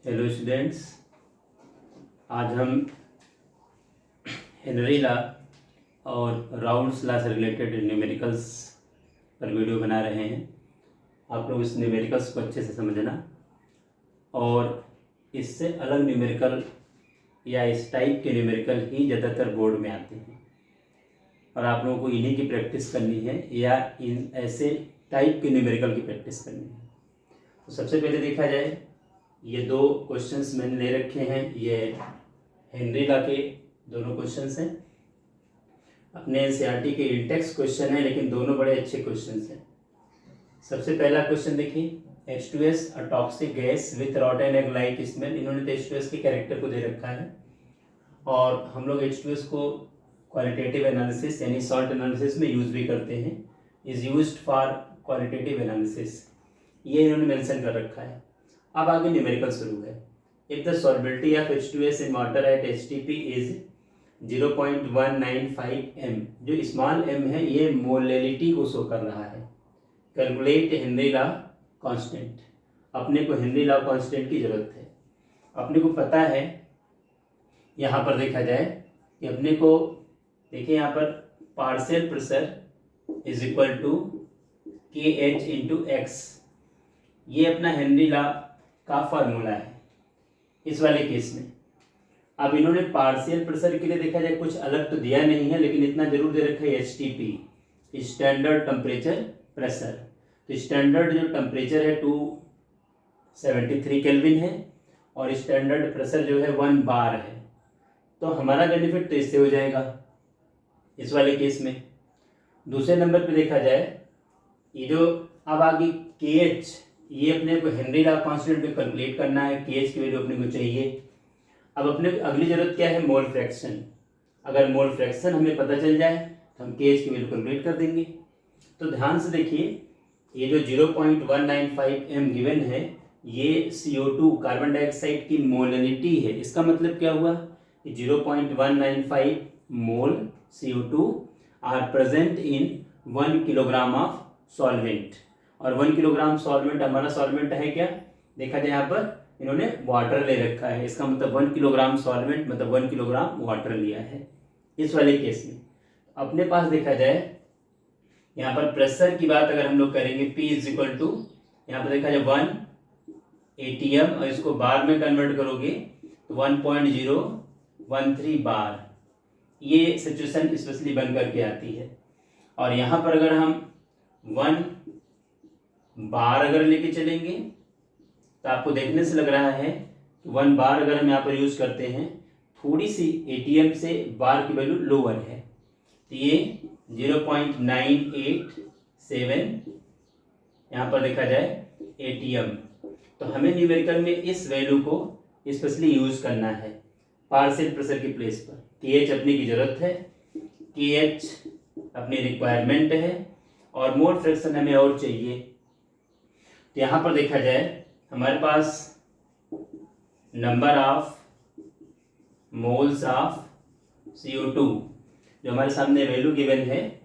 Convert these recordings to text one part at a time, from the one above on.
Hello students, आज हम Henry law और राउल्स लॉ से रिलेटेड न्यूमेरिकल्स पर वीडियो बना रहे हैं। आप लोग इस न्यूमेरिकल्स को अच्छे से समझना और इससे अलग न्यूमेरिकल या इस टाइप के न्यूमेरिकल ही ज़्यादातर बोर्ड में आते हैं और आप लोगों को इन्हीं की प्रैक्टिस करनी है या इन ऐसे टाइप के न्यूमेरिकल की प्रैक्टिस करनी है। तो सबसे पहले देखा जाए, ये दो क्वेश्चंस मैंने ले रखे हैं। ये हेनरी लॉ के दोनों क्वेश्चंस हैं, अपने एनसीईआरटी के इंटेक्स क्वेश्चन है, लेकिन दोनों बड़े अच्छे क्वेश्चंस हैं। सबसे पहला क्वेश्चन देखिए, H2S a toxic gas with रॉटन egg like smell. इन्होंने तो H2S के कैरेक्टर को दे रखा है और हम लोग H2S को क्वालिटेटिव एनालिसिस यानी सॉल्ट एनालिसिस में यूज़ भी करते हैं। Is used for qualitative analysis, ये इन्होंने मेंशन कर रखा है। अब आगे न्यूमेरिकल शुरू है। If the solubility of H2S in water at HTP is 0.195 m, जो स्मॉल m है ये मोलेलिटी को शो कर रहा है। Calculate Henry law constant. अपने को हेनरी लॉ कांस्टेंट की जरूरत है। अपने को पता है, यहाँ पर देखा जाए कि अपने को देखिए यहाँ पर partial pressure is equal to KH into x, ये अपना हेनरी लॉ का फार्मूला है इस वाले केस में। अब इन्होंने पार्शियल प्रेशर के लिए देखा जाए कुछ अलग तो दिया नहीं है, लेकिन इतना जरूर दे रखा है HTP, स्टैंडर्ड टेम्परेचर प्रेशर। तो स्टैंडर्ड जो टेम्परेचर है 273 केल्विन है और स्टैंडर्ड प्रेशर जो है 1 बार है। तो हमारा बेनिफिट तो इससे हो जाएगा इस वाले केस में। दूसरे नंबर पे देखा जाए, ये जो अब आगे KH, ये अपने को हेनरी लॉ कांस्टेंट पे कैलकुलेट करना है। KH की वैल्यू अपने को चाहिए। अब अपने अगली जरूरत क्या है, मोल फ्रैक्शन। अगर मोल फ्रैक्शन हमें पता चल जाए तो हम KH की वैल्यू कैलकुलेट कर देंगे। तो ध्यान से देखिए, ये जो 0.195 m गिवन है, ये CO2 कार्बन डाइऑक्साइड की मोलरिटी है। इसका मतलब क्या हुआ कि 0.195 mole CO2 are present in 1 kilogram of solvent. और 1 किलोग्राम सॉल्वेंट, हमारा सॉल्वेंट है क्या, देखा जाए यहाँ पर इन्होंने वाटर ले रखा है। इसका मतलब 1 किलोग्राम सॉल्वेंट मतलब 1 किलोग्राम वाटर लिया है इस वाले केस में। अपने पास देखा जाए यहाँ पर प्रेशर की बात अगर हम लोग करेंगे, P इज इक्वल टू, यहाँ पर देखा जाए 1 ATM और इसको बार में कन्वर्ट करोगे तो 1.013 बार, ये सिचुएशन स्पेशली बन करके आती है। और यहाँ पर अगर हम 1 बार अगर लेके चलेंगे तो आपको देखने से लग रहा है कि 1 बार अगर हम यहाँ पर यूज करते हैं, थोड़ी सी ATM से बार की वैल्यू लोअर है, तो ये 0.987 यहाँ पर देखा जाए ATM। तो हमें न्यूमेरिकल में इस वैल्यू को स्पेशली यूज करना है पार्शियल प्रेशर की प्लेस पर। KH अपने की जरूरत है, KH अपनी रिक्वायरमेंट है और मोल फ्रैक्शन हमें और चाहिए। तो यहाँ पर देखा जाए हमारे पास number of moles of CO2 जो हमारे सामने वैल्यू गिवन है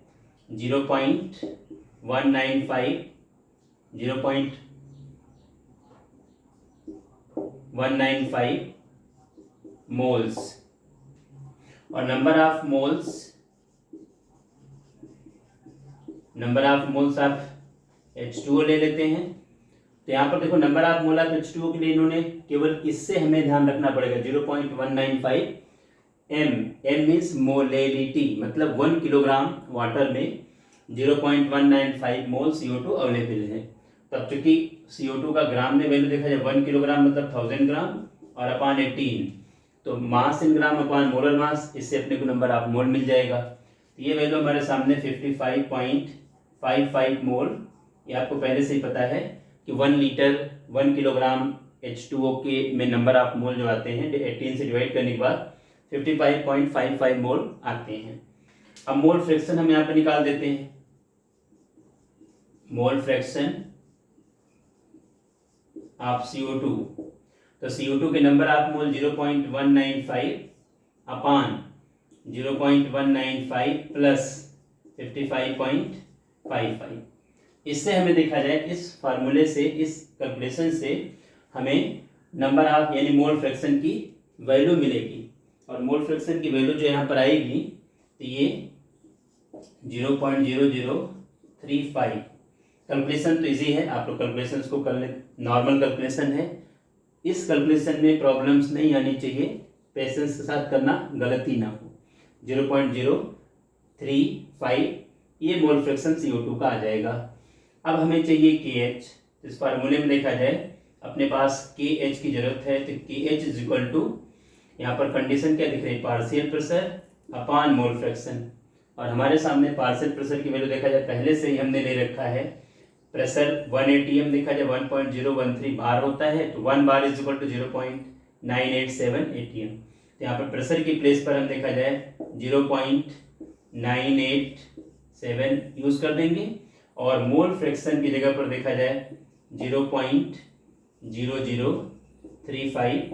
0.195 मोल्स और नंबर ऑफ ऑफ H2O ले लेते हैं। तो यहाँ पर देखो number of mole of H2O के लिए इन्होंने केवल इससे हमें ध्यान रखना पड़ेगा 0.195 m। m मीन्स मोलेलिटी, मतलब 1 किलोग्राम वाटर में 0.195 मोल CO2 अवेलेबल है। तब चूंकि CO2 का ग्राम में वैल्यू देखा जाए 1 किलोग्राम मतलब 1000 ग्राम और अपॉन 18, तो मास इन ग्राम अपॉन मोलर मास, इससे अपने को नंबर ऑफ मोल मिल जाएगा। तो ये वैल्यू हमारे सामने 55.55 मोल, ये आपको पहले से ही पता है कि 1 लीटर 1 किलोग्राम H2O के में नंबर ऑफ मोल जो आते हैं 18 से डिवाइड करने के बाद 55.55 मोल आते हैं। अब मोल फ्रैक्शन हम यहाँ पे निकाल देते हैं। मोल फ्रैक्शन ऑफ CO2, तो CO2 के number of mole 0.195 upon 0.195 plus 55.55। इससे हमें देखा जाए इस फार्मूले से, इस कैलकुलेशन से हमें नंबर ऑफ यानी मोल फ्रैक्शन की वैल्यू मिलेगी। और मोल फ्रैक्शन की वैल्यू जो यहाँ पर आएगी तो ये 0.0035। कैलकुलेशन तो इजी है, आप लोग कैलकुलेशन को कर ले, नॉर्मल कैलकुलेशन है। इस कैलकुलेशन में प्रॉब्लम्स नहीं आनी चाहिए, पेशेंस के साथ करना, गलती ना हो। 0.035 ये मोल फ्रैक्शन CO2 का आ जाएगा। अब हमें चाहिए KH। इस फार्मूले में देखा जाए अपने पास KH की जरूरत है, तो KH इज इक्वल टू, यहाँ पर कंडीशन क्या दिख रही है, partial pressure upon mole fraction. और हमारे सामने पार्शियल प्रेशर की वैल्यू देखा जाए पहले से ही हमने ले रखा है। प्रेशर 1 ATM देखा जाए 1.013 बार होता है, तो 1 bar is equal to 0.987 ATM। तो यहाँ पर प्रेशर की प्लेस पर हम देखा जाए 0.987 यूज कर देंगे, और मोल फ्रैक्शन की जगह पर देखा जाए 0.0035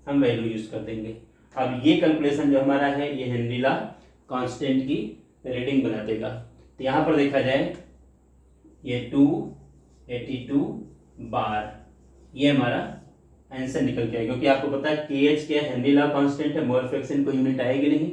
हम वैल्यू यूज कर देंगे। अब ये कैलकुलेशन जो हमारा है ये हेनरी लॉ कांस्टेंट की रीडिंग बना देगा। तो यहाँ पर देखा जाए ये 282 बार, ये हमारा आंसर निकल के आएगा। क्योंकि आपको पता है KH क्या है, हेनरी लॉ कांस्टेंट है, मोल फ्रैक्शन को यूनिट आएगी नहीं,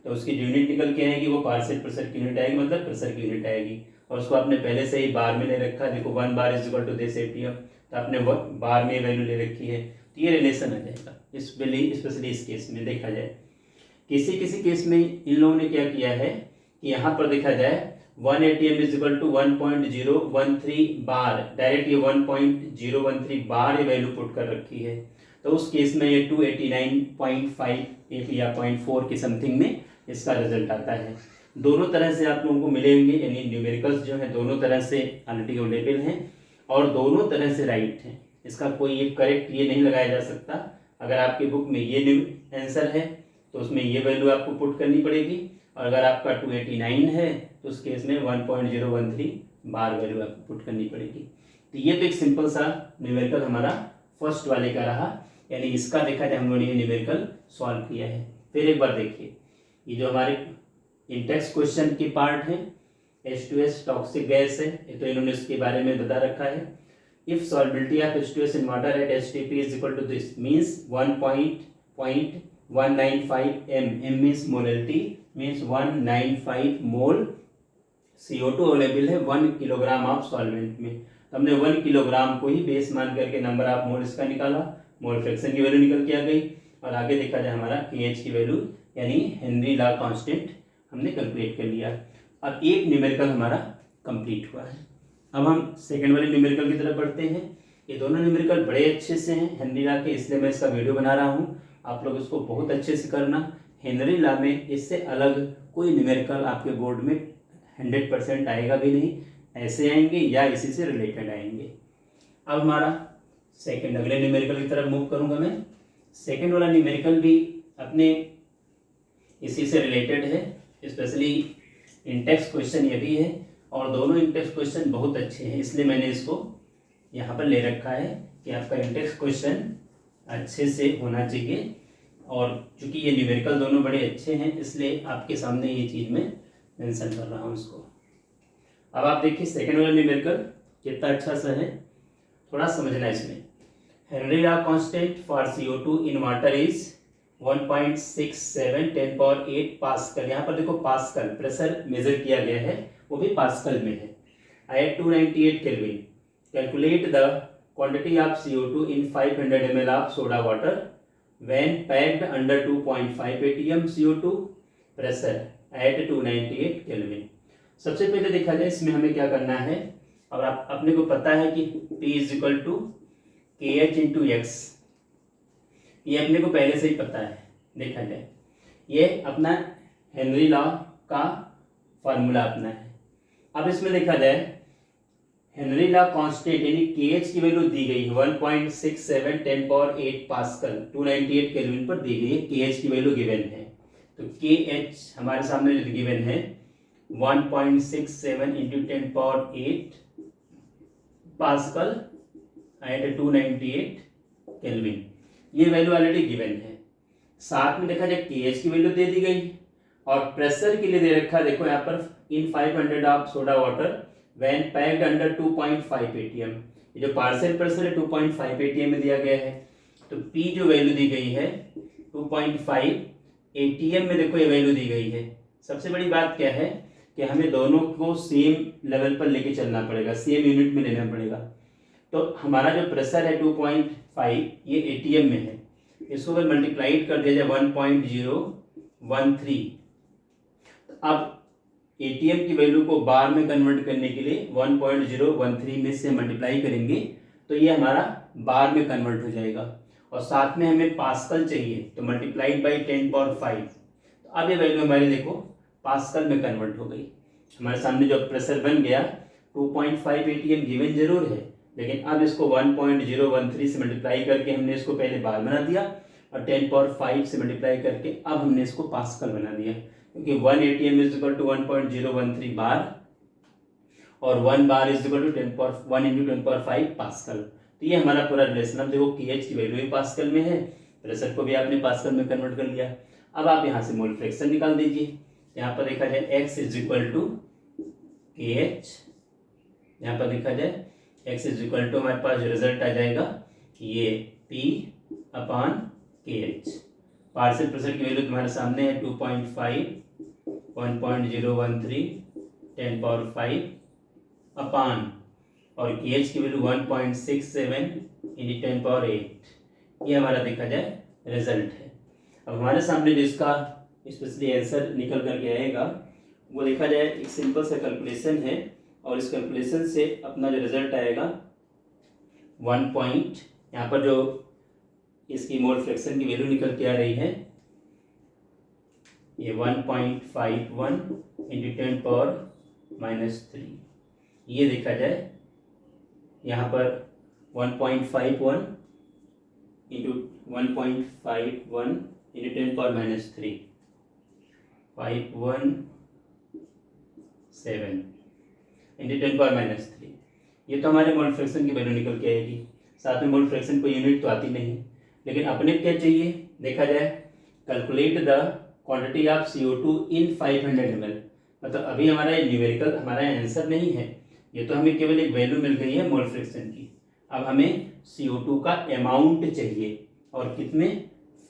तो उसकी जो यूनिट निकल के आएगी वो पार्शियल प्रेशर की यूनिट आएगी, मतलब प्रेशर की यूनिट आएगी। और उसको आपने पहले से ही बार में ले रखा है, देखो 1 bar is equal to this ATM, तो आपने बार में वैल्यू ले रखी है, तो ये रिलेशन आ जाएगा। स्पेशली इस केस में देखा जाए, किसी किसी केस में इन लोगों ने क्या किया है कि यहाँ पर देखा जाए 1 ATM is equal to 1.013 bar, direct ये 1.013 बार ये वैल्यू पुट कर रखी है, तो उस केस में ये 289.5 या 0.4 की समथिंग में इसका रिजल्ट आता है। दोनों तरह से आप लोगों को मिलेंगे, यानी न्यूमेरिकल्स जो है दोनों तरह से एनालिटिकल हैं और दोनों तरह से राइट हैं। इसका कोई एक करेक्ट ये नहीं लगाया जा सकता। अगर आपकी बुक में ये आंसर है तो उसमें ये वैल्यू आपको पुट करनी पड़ेगी, और अगर आपका 289 है तो उस केस में 1.013 बार वैल्यू आपको पुट करनी पड़ेगी। तो ये तो एक सिंपल सा न्यूमेरिकल हमारा फर्स्ट वाले का रहा, यानी इसका देखा जाए हम लोगों ने ये न्यूमेरिकल सॉल्व किया है। फिर एक बार देखिए, ये जो हमारे इंटेक्स क्वेश्चन के पार्ट है, H2S टॉक्सिक गैस है, ये तो इन्होंने इसके बारे में बता रखा है। If solubility of H2S in water at HTP is equal to this means 1.195 m, m means molality, means 195 mole CO2 available है 1 किलोग्राम ऑफ सॉल्वेंट में। तो हमने 1 किलोग्राम को ही बेस मान करके नंबर ऑफ मोल इसका निकाला, मोल फ्रैक्शन की वैल्यू निकल के आ गई, और आगे देखा जाए हमारा KH की वैल्यू यानी हेनरी लॉ कांस्टेंट हमने कैलकुलेट कर लिया। अब एक न्यूमेरिकल हमारा कंप्लीट हुआ है। अब हम सेकंड वाले न्यूमेरिकल की तरफ बढ़ते हैं। ये दोनों न्यूमेरिकल बड़े अच्छे से हैं हेनरी लॉ के, इसलिए मैं इसका वीडियो बना रहा हूँ। आप लोग इसको बहुत अच्छे से करना। हेनरी लॉ में इससे अलग कोई न्यूमेरिकल आपके बोर्ड में 100% आएगा भी नहीं, ऐसे आएंगे या इसी से रिलेटेड आएंगे। अब हमारा सेकंड अगले न्यूमेरिकल की तरफ मूव करूंगा मैं। सेकंड वाला न्यूमेरिकल भी अपने इसी से रिलेटेड है, स्पेशली इंटेक्स क्वेश्चन ये भी है, और दोनों इंटेक्स क्वेश्चन बहुत अच्छे हैं, इसलिए मैंने इसको यहाँ पर ले रखा है कि आपका इंटेक्स क्वेश्चन अच्छे से होना चाहिए। और चूंकि ये न्यूमेरिकल दोनों बड़े अच्छे हैं इसलिए आपके सामने ये चीज़ मैं मेंशन कर रहा हूँ इसको। अब आप देखिए सेकंड वाला न्यूमेरिकल कितना अच्छा सा है, थोड़ा समझना इसमें। Henry law constant for CO2 in water is 1.67 10⁸ pascal. यहाँ पर देखो पास्कल प्रेशर मेजर किया गया है, वो भी पास्कल में है। At 298 kelvin calculate the quantity of CO2 in 500 ml of soda water when packed under 2.5 atm CO2 pressure at 298 kelvin. सबसे पहले देखा जाए इसमें हमें क्या करना है, और आप अपने को पता है कि P is equal to KH into x, ये अपने को पहले से ही पता है। देखा जाए ये अपना हेनरी लॉ का फार्मूला अपना है। अब इसमें देखा जाए हेनरी लॉ कांस्टेंट यानी KH की वैल्यू दी गई है 1.67 10⁸ पास्कल 298 केल्विन पर दी गई है, KH की वैल्यू गिवन है। तो KH हमारे सामने जो गिवन है 1.67 इंटू 10⁸ पास्कल एट 298 केल्विन, ये वैल्यू ऑलरेडी गिवन है। साथ में देखा जाए KH की वैल्यू दे दी गई, और प्रेशर के लिए दे रखा देखो यहाँ पर इन 500 of soda water when packed under 2.5 atm। ये जो पार्शियल प्रेशर है 2.5 atm में दिया गया है। तो P जो वैल्यू दी गई है 2.5, ATM में देखो ये वैल्यू दी गई है। सबसे बड़ी बात क्या है कि हमें दोनों को सेम लेवल पर लेके चलना पड़ेगा, सेम यूनिट में लेना पड़ेगा। तो हमारा जो प्रेशर है 2.5 ये ATM में है, इसको अगर मल्टीप्लाइड कर दिया जाए 1.013, तो अब ATM की वैल्यू को बार में कन्वर्ट करने के लिए 1.013 में से मल्टीप्लाई करेंगे तो ये हमारा बार में कन्वर्ट हो जाएगा। और साथ में हमें पास्कल चाहिए, तो मल्टीप्लाइड बाई 10⁵। तो अब ये वैल्यू हमारी देखो पास्कल में कन्वर्ट हो गई। हमारे सामने जो प्रेशर बन गया 2.5 ATM गिवन जरूर है, लेकिन अब इसको 1.013 से मल्टीप्लाई करके हमने इसको पहले बार बना दिया और 10⁵ से मल्टीप्लाई करके अब हमने इसको पास्कल बना दिया, क्योंकि 1 ATM is equal to 1.013 bar और 1 bar is equal to 1 into 10⁵ pascal. तो ये हमारा पूरा रिलेशन। अब देखो KH की वैल्यू भी पास्कल में है, प्रेशर को भी आपने पास्कल में कन्वर्ट कर लिया। अब आप यहाँ से मोल फ्रैक्शन निकाल दीजिए। यहाँ पर देखा जाए x is equal to KH, यहाँ पर देखा जाए x इज इक्वल टू हमारे पास जो रिजल्ट आ जाएगा ये P upon KH। Partial pressure की वैल्यू तुम्हारे सामने है 2.5, 1.013, 10⁵ अपॉन और KH की वैल्यू 1.67 इंटू 10⁸। ये हमारा देखा जाए रिजल्ट है। अब हमारे सामने जो इसका स्पेशली आंसर निकल करके आएगा वो देखा जाए एक सिंपल सा कैलकुलेशन है, और इस कैलकुलेशन से अपना जो रिजल्ट आएगा 1 यहाँ पर जो इसकी मोल फ्रैक्शन की वैल्यू निकल के आ रही है ये 1.51 इंटू 10⁻³ ये देखा जाए यहाँ पर 1.51 इंटू 1.51 इंटू 10⁻³ 517 इंटू 10⁻³। ये तो हमारे मोल फ्रैक्शन की वैल्यू निकल के आएगी। साथ में मोल फ्रैक्शन को यूनिट तो आती नहीं, लेकिन अपने क्या चाहिए देखा जाए, calculate the quantity of CO2 in 500 ml। मतलब अभी हमारा ये न्यूमेरिकल हमारा आंसर नहीं है, ये तो हमें केवल एक वैल्यू मिल गई है मोल फ्रैक्शन की। अब हमें CO2 का अमाउंट चाहिए, और कितने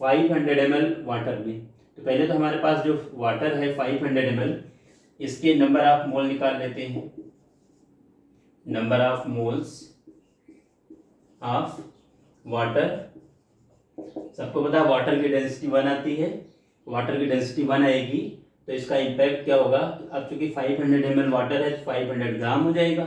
500 ml वाटर में। तो पहले तो हमारे पास जो वाटर है 500 ml, इसके नंबर ऑफ मोल निकाल लेते हैं। Number of moles of water, सबको पता है वाटर की डेंसिटी 1 आती है। वाटर की डेंसिटी 1 आएगी तो इसका इम्पैक्ट क्या होगा, अब चूंकि 500 ml वाटर है तो 500 ग्राम हो जाएगा।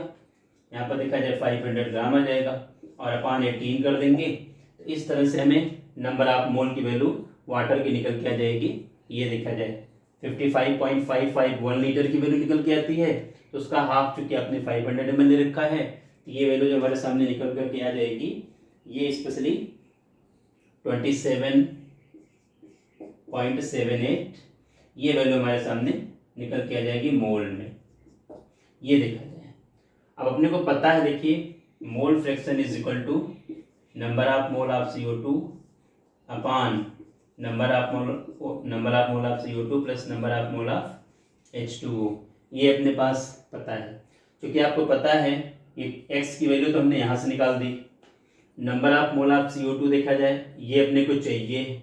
यहाँ पर देखा जाए 500 ग्राम आ जाएगा और अपॉन 18 कर देंगे, तो इस तरह से हमें नंबर ऑफ मोल की वैल्यू वाटर की निकल के आ जाएगी। ये देखा जाए 55.55 1 लीटर की वैल्यू निकल के आती है, तो उसका हाफ चूंकि आपने 500 ml ले रखा है, तो ये वैल्यू जो हमारे सामने निकल करके आ जाएगी ये स्पेशली 27.78 ये वैल्यू हमारे सामने निकल के आ जाएगी मोल में। ये देखा जाए, अब अपने को पता है देखिए mole fraction is equal to number of mole of CO2 upon number of mole of CO2 plus number of mole of H2O। ये अपने पास पता है, क्योंकि आपको पता है ये x की वैल्यू तो हमने यहाँ से निकाल दी। Number of mole of CO2 देखा जाए ये अपने को चाहिए।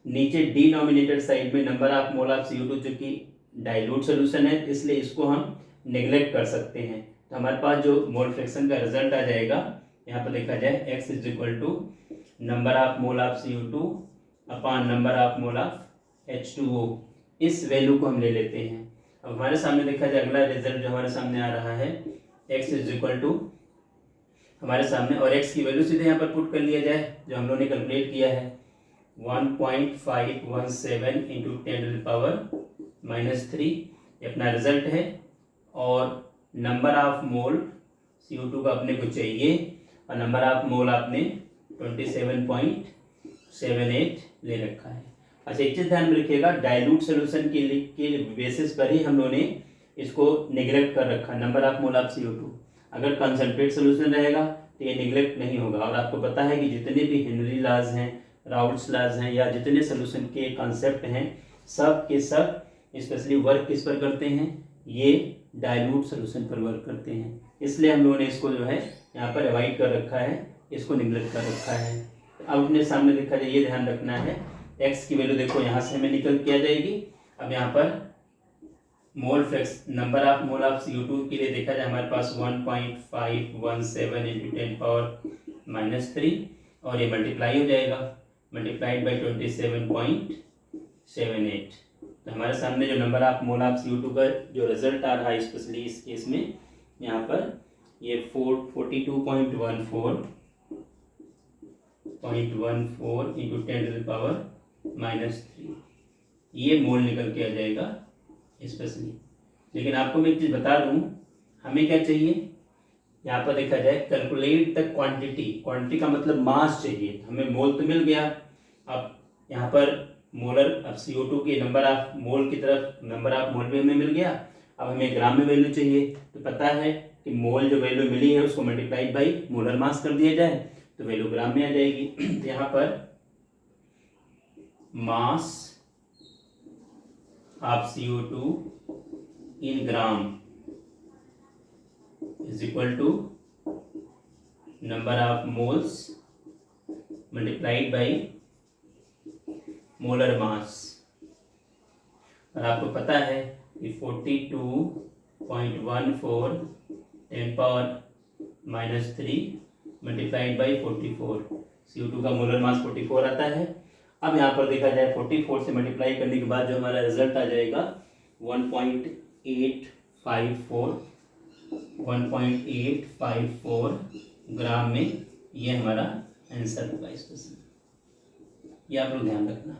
नीचे डिनोमिनेटर साइड में number of mole of CO2 चूँकि डाइल्यूट सोल्यूशन है इसलिए इसको हम नेग्लेक्ट कर सकते हैं। तो हमारे पास जो मोल फ्रैक्शन का रिजल्ट आ जाएगा यहाँ पर देखा जाए x is equal to number of mole of CO2 upon number of mole of H2O। इस वैल्यू को हम ले लेते हैं। अब हमारे सामने देखा जाए अगला रिजल्ट जो हमारे सामने आ रहा है x इज इक्वल टू हमारे सामने, और x की वैल्यू सीधे यहाँ पर पुट कर लिया जाए जो हम लोगों ने कैलकुलेट किया है 1.517 इंटू 10⁻³ ये अपना रिजल्ट है। और नंबर ऑफ मोल CO2 का अपने को चाहिए और नंबर ऑफ मोल आपने 27.78 ले रखा है। अच्छा एक चीज़ ध्यान में रखिएगा, डाइल्यूट सोल्यूशन के बेसिस पर ही हम लोगों ने इसको निगलेक्ट कर रखा number of mole of CO2। अगर कंसनट्रेट सोल्यूशन रहेगा तो ये निगलेक्ट नहीं होगा। और आपको पता है कि जितने भी हेनरी लॉज हैं, राउल्ट्स लॉज हैं, या जितने सोल्यूशन के कॉन्सेप्ट हैं सब के सब स्पेशली वर्क किस पर करते हैं, ये डाइल्यूट सोल्यूशन पर वर्क करते हैं। इसलिए हम लोगों ने इसको जो है यहाँ पर अवॉइड कर रखा है, इसको निगलेक्ट कर रखा है। अब अपने सामने देखा जाए, ये ध्यान रखना है, x की वैल्यू देखो यहाँ से हमें निकल के आ जाएगी। अब यहाँ पर mole fraction number of mole of CO2 के लिए देखा जाए हमारे पास 1.517 इंटू 10⁻³ और ये मल्टीप्लाई हो जाएगा, मल्टीप्लाइड बाई 27.78। तो हमारे सामने जो number of mole of CO2 का जो रिजल्ट आ रहा है, स्पेशली इस केस में यहाँ पर ये 42.14 इंटू 10⁻³ ये मोल निकल के आ जाएगा स्पेशली। लेकिन आपको मैं एक चीज़ बता दूँ, हमें क्या चाहिए, यहाँ पर देखा जाए कैलकुलेट द क्वांटिटी, क्वांटिटी का मतलब मास चाहिए। हमें मोल तो मिल गया, अब यहाँ पर मोलर, अब CO2 के नंबर ऑफ मोल की तरफ नंबर ऑफ मोल भी हमें मिल गया। अब हमें ग्राम में वैल्यू चाहिए, तो पता है कि मोल जो वैल्यू मिली है उसको मल्टीप्लाइड बाई मोलर मास कर दिया जाए तो वैल्यू ग्राम में आ जाएगी। तो यहाँ पर mass of CO2 in gram is equal to number of moles multiplied by molar mass. और आपको पता है कि 42.14 10⁻³ मल्टीप्लाइड बाई 44, CO2 का मोलर मास 44 आता है। अब यहाँ पर देखा जाए 44 से मल्टीप्लाई करने के बाद जो हमारा रिजल्ट आ जाएगा 1.854 ग्राम में, ये हमारा आंसर होगा इस क्वेश्चन। ये आप लोग ध्यान रखना।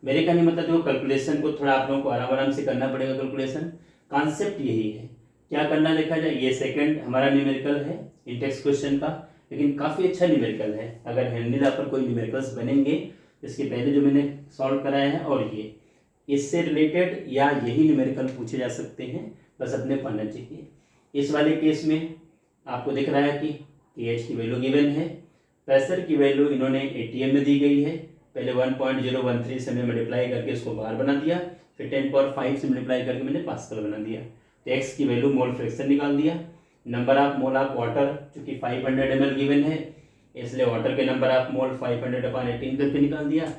मेरे कहने मतलब जो कैलकुलेशन को थोड़ा आप लोगों को आराम से करना पड़ेगा। कैलकुलेशन कॉन्सेप्ट यही है, क्या करना देखा जाए, ये सेकंड हमारा न्यूमेरिकल है इंटेक्स क्वेश्चन का, लेकिन काफ़ी अच्छा न्यूमेरिकल है। अगर हैंडल पर कोई न्यूमेरिकल्स बनेंगे, इसके पहले जो मैंने सॉल्व कराया है और ये इससे रिलेटेड या यही न्यूमेरिकल पूछे जा सकते हैं, बस अपने पढ़ना चाहिए। इस वाले केस में आपको दिख रहा है कि KH की वैल्यू गिवन है, प्रेशर की वैल्यू इन्होंने ATM में दी गई है। पहले 1.013 से मैंने मल्टीप्लाई करके इसको बार बना दिया, फिर 10⁻5 से मल्टीप्लाई करके मैंने पास्कल बना दिया। तो x की वैल्यू मोल फ्रैक्शन निकाल दिया। Number of mole of water चूँकि 500 ml गिवन है, इसलिए वाटर के नंबर ऑफ मोल 500/18 करके निकाल दिया।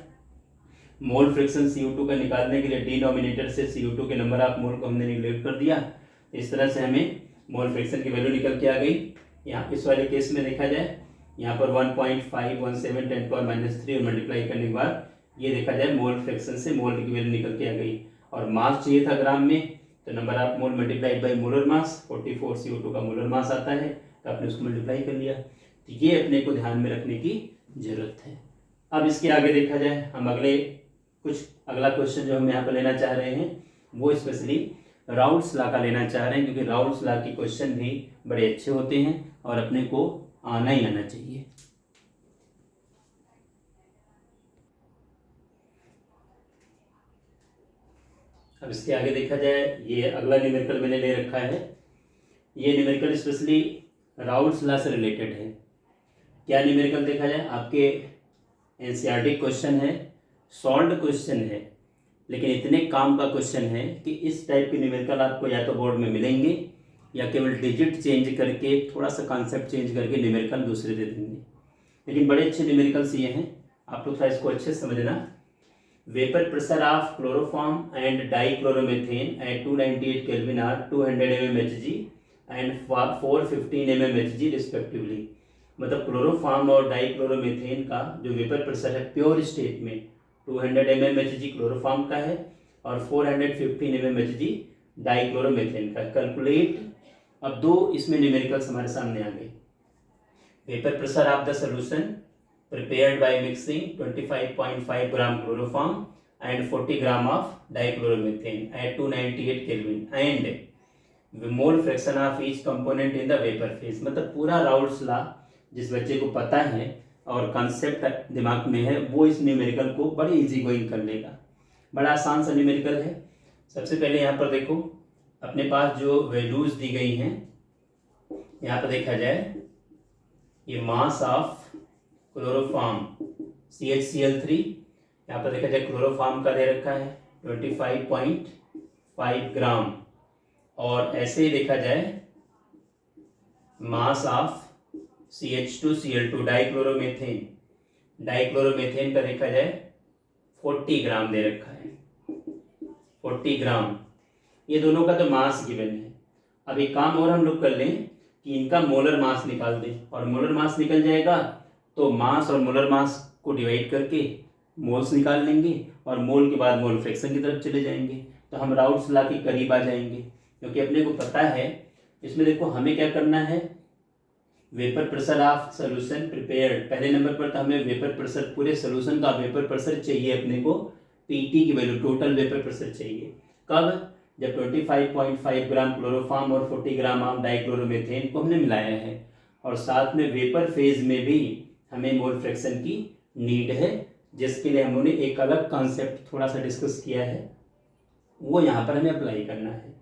मोल फ्रैक्शन CO2 का निकालने के लिए डिनोमिनेटर से CO2 के नंबर ऑफ मोल को हमने निगलेक्ट कर दिया। इस तरह से हमें मोल फ्रैक्शन की वैल्यू निकल के आ गई। यहाँ इस वाले केस में देखा जाए, यहाँ पर 1.517 10⁻³ और मल्टीप्लाई करने के बाद ये देखा जाए मोल फ्रैक्शन से मोल की वैल्यू निकल के आ गई। और मास चाहिए था ग्राम में, तो number of mole multiplied by molar mass, 44 CO2 का मोलर मास आता है, तो आपने उसको मल्टीप्लाई कर लिया। तो ये अपने को ध्यान में रखने की जरूरत है। अब इसके आगे देखा जाए, हम अगला क्वेश्चन जो हम यहाँ पर लेना चाह रहे हैं वो स्पेशली राउल्ट्स लॉ का लेना चाह रहे हैं, क्योंकि राउल्ट्स लॉ के क्वेश्चन भी बड़े अच्छे होते हैं और अपने को आना ही आना चाहिए। अब इसके आगे देखा जाए, ये अगला न्यूमेरिकल मैंने ले रखा है। ये न्यूमेरिकल स्पेशली राउल्ट्स लॉ से रिलेटेड है। क्या न्यूमेरिकल देखा जाए, आपके NCERT क्वेश्चन है, सॉल्व्ड क्वेश्चन है, लेकिन इतने काम का क्वेश्चन है कि इस टाइप के न्यूमेरिकल आपको या तो बोर्ड में मिलेंगे या केवल डिजिट चेंज करके, थोड़ा सा कॉन्सेप्ट चेंज करके न्यूमेरिकल दूसरे दे देंगे। लेकिन बड़े अच्छे न्यूमेरिकल्स ये हैं, आप लोग थोड़ा इसको अच्छे से समझना। Vapour pressure of chloroform and dichloromethane at 298 kelvin are 200 mmHg and 415 mmHg respectively. मतलब क्लोरोफॉर्म और डाइक्लोरोमेथेन का जो वेपर प्रेशर है प्योर स्टेट में 200 mmHg क्लोरोफॉर्म का है और 415 mmHg डाइक्लोरोमेथेन का। कैलकुलेट, अब दो इसमें न्यूमेरिकल्स हमारे सामने आ गए। Vapour pressure of the solution prepared by mixing 25.5 gram chloroform and 40 gram of dichloromethane at 298 Kelvin and the mole fraction of each component in the vapor phase। मतलब पूरा Raoult's law जिस बच्चे को पता है और कॉन्सेप्ट दिमाग में है, वो इस न्यूमेरिकल को बड़ी इजी गोइंग कर लेगा। बड़ा आसान सा न्यूमेरिकल है। सबसे पहले यहाँ पर देखो, अपने पास जो वैल्यूज दी गई हैं, यहाँ पर देखा जाए, ये मास ऑफ क्लोरोफॉर्म CHCl3, यहाँ पर देखा जाए क्लोरोफॉर्म का दे रखा है 25.5 ग्राम, और ऐसे ही देखा जाए mass of CH2Cl2 dichloromethane dichloromethane का देखा जाए 40 ग्राम दे रखा है, 40 ग्राम। ये दोनों का तो मास गिवन है। अब एक काम और हम लोग कर लें कि इनका मोलर मास निकाल दें, और मोलर मास निकल जाएगा तो मास और मोलर मास को डिवाइड करके मोल्स निकाल लेंगे, और मोल के बाद मोल फ्रैक्शन की तरफ चले जाएंगे, तो हम राउट्स लॉ के करीब आ जाएंगे। क्योंकि अपने को पता है इसमें, देखो हमें क्या करना है, vapour pressure of solution prepared, पहले नंबर पर तो हमें वेपर प्रेशर, पूरे सोल्यूशन का वेपर प्रेशर चाहिए अपने को, पीटी की वैल्यू, टोटल वेपर प्रेशर चाहिए। कब? जब 25.5 ग्राम क्लोरोफॉर्म और 40 ग्राम ऑफ डाइक्लोरोमेथेन को हमने मिलाया है, और साथ में वेपर फेज में भी हमें मोल फ्रैक्शन की नीड है, जिसके लिए हमने एक अलग कॉन्सेप्ट थोड़ा सा डिस्कस किया है, वो यहाँ पर हमें अप्लाई करना है।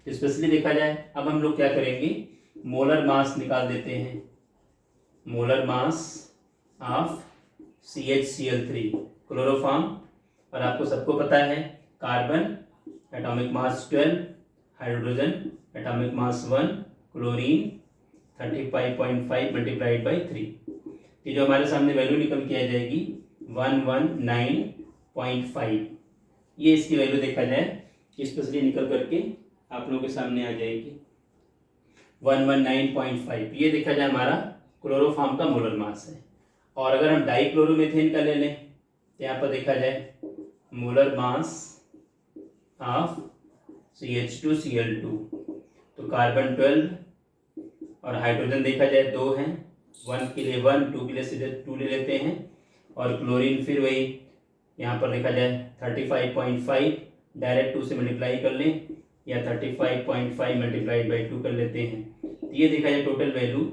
तो स्पेशली देखा जाए, अब हम लोग क्या करेंगे, मोलर मास निकाल देते हैं। Molar mass of CHCl3 chloroform, और आपको सबको पता है carbon atomic mass 12, hydrogen atomic mass 1, chlorine 35.5 multiplied by 3। ये जो हमारे सामने वैल्यू निकल के आ जाएगी 119.5, ये इसकी वैल्यू देखा जाए स्पेशली निकल करके आप लोगों के सामने आ जाएगी 119.5। ये देखा जाए हमारा क्लोरोफॉर्म का मोलर मास है। और अगर हम डाइक्लोरोमेथेन का ले लें तो यहाँ पर देखा जाए मोलर मास ऑफ CH2Cl2, तो कार्बन 12 और हाइड्रोजन देखा जाए 2 हैं, 1 के लिए 1, 2 के लिए सीधे 2 ले लेते हैं, और क्लोरीन फिर वही यहाँ पर देखा जाए 35.5, डायरेक्ट 2 से मल्टीप्लाई कर लें, या 35.5 मल्टीप्लाइड बाई 2 कर लेते हैं। तो ये देखा जाए टोटल वैल्यू,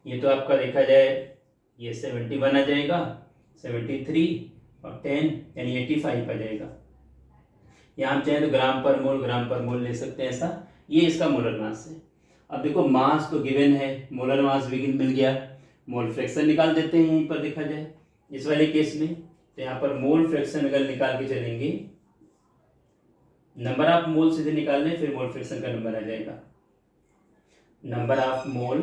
ये तो आपका देखा जाए ये 71 आ जाएगा, 73 और 10 यानी 85 आ जाएगा। यहाँ हम चाहें तो ग्राम पर मोल ले सकते हैं ऐसा। ये इसका मोलर मास है। अब देखो मास तो गिवन है, मोलर मास भी मिल गया, मोल फ्रैक्शन निकाल देते हैं यहीं पर देखा जाए इस वाले केस में। तो यहाँ पर मोल फ्रैक्शन अगर निकाल के चलेंगे, नंबर ऑफ मोल सीधे निकाल लें, फिर मोल फ्रैक्शन का नंबर आ जाएगा। Number of mole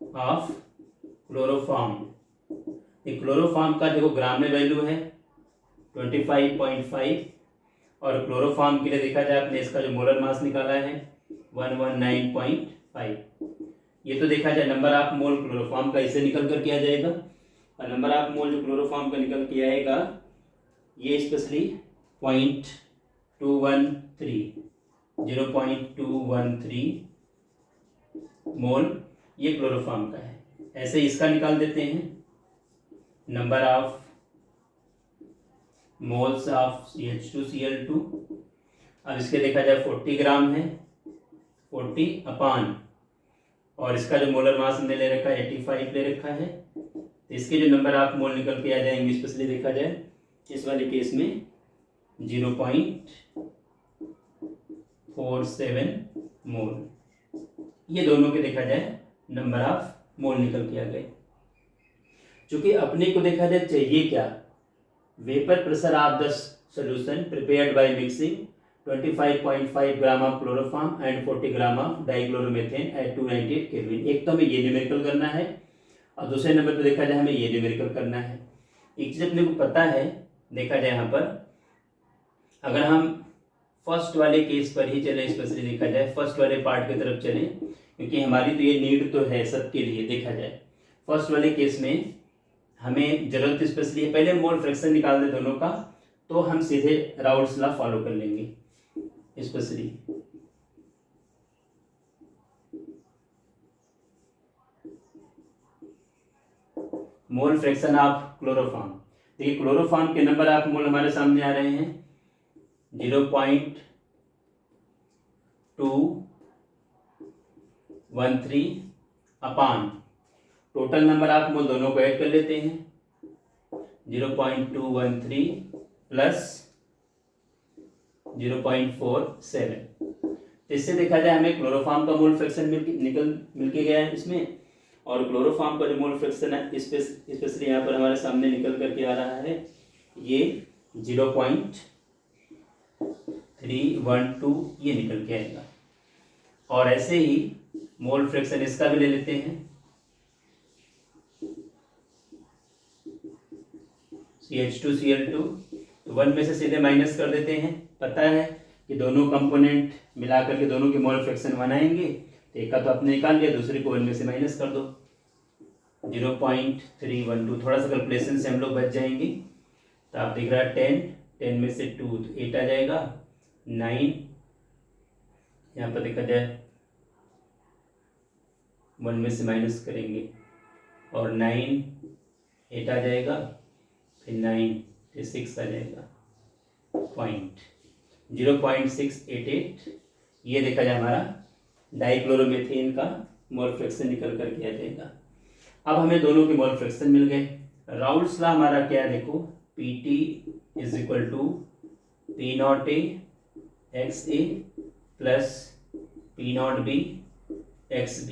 of chloroform, ये क्लोरोफॉर्म का देखो ग्राम में वैल्यू है 25.5, और क्लोरोफॉर्म के लिए देखा जाए आपने इसका जो मोलर मास निकाला है 119.5। ये तो देखा जाए नंबर ऑफ मोल क्लोरोफॉर्म का इसे निकल कर के आ जाएगा, और नंबर ऑफ मोल जो क्लोरोफॉर्म का निकल के आएगा ये स्पेशली 0.213 मोल ये क्लोरोफॉर्म का है। ऐसे इसका निकाल देते हैं, number of moles of CH2Cl2। अब इसके देखा जाए 40 ग्राम है, 40 अपान, और इसका जो मोलर मास हमने ले रखा है 85 ले रखा है, तो इसके जो नंबर ऑफ मोल निकल के आ जाएंगे स्पेशली देखा जाए इस वाले केस में 0.47 मोल। ये दोनों के देखा जाए नंबर ऑफ मोल निकल के आ गए। चूंकि अपने को देखा जाए चाहिए क्या, vapour pressure of the solution prepared by mixing 25.5 gram of chloroform and 40 gram of dichloromethane at 298 kelvin. एक तो हमें ये न्यूमेरिकल करना है, और दूसरे नंबर पे देखा जाए हमें ये न्यूमेरिकल करना है। एक चीज अपने को पता है, देखा जाए यहाँ पर अगर हम फर्स्ट वाले केस पर ही चलें, स्पेशली देखा जाए फर्स्ट वाले पार्ट की तरफ चलें, क्योंकि हमारी तो ये नीड तो है सबके लिए। देखा जाए फर्स्ट वाले केस में हमें जरूरत स्पेशली है, पहले मोल फ्रैक्शन निकाल दे दोनों का, तो हम सीधे राउल्स लॉ फॉलो कर लेंगे। Specially mole fraction of chloroform, देखिए क्लोरोफॉर्म के नंबर ऑफ मोल हमारे सामने आ रहे हैं 0.213 अपान टोटल नंबर ऑफ मोल, दोनों को ऐड कर लेते हैं 0.213 प्लस 0.47। इससे देखा जाए हमें क्लोरोफॉर्म का मोल फ्रैक्शन मिल के गया है इसमें, और क्लोरोफॉर्म का जो मोल फ्रैक्शन है स्पेशली यहाँ पर हमारे सामने निकल करके आ रहा है ये 0.312 ये निकल के आएगा। और ऐसे ही मोल फ्रैक्शन इसका भी ले लेते हैं CH2Cl2, तो 1 में से सीधे माइनस कर देते हैं। पता है कि दोनों कंपोनेंट मिलाकर के दोनों के मोल फ्रैक्शन 1 आएंगे, तो एक का तो आपने निकाल लिया, दूसरे को 1 में से माइनस कर दो, 0.312। थोड़ा सा कैलकुलेशन से हम लोग बच जाएंगे। तो आप देख रहा है 10 में से 2 तो 8 आ जाएगा, 9 यहाँ पर देखा जाए 1 में से माइनस करेंगे और 9 8 आ जाएगा, फिर 9 फिर 6 आ जाएगा, 0.688। ये देखा जाए हमारा डाइक्लोरोमेथेन का मोल फ्रैक्शन निकल कर के आ जाएगा। अब हमें दोनों के मोल फ्रैक्शन मिल गए। राउल्ट्स लॉ हमारा क्या है, देखो PT = P0A XA plus P0B XB।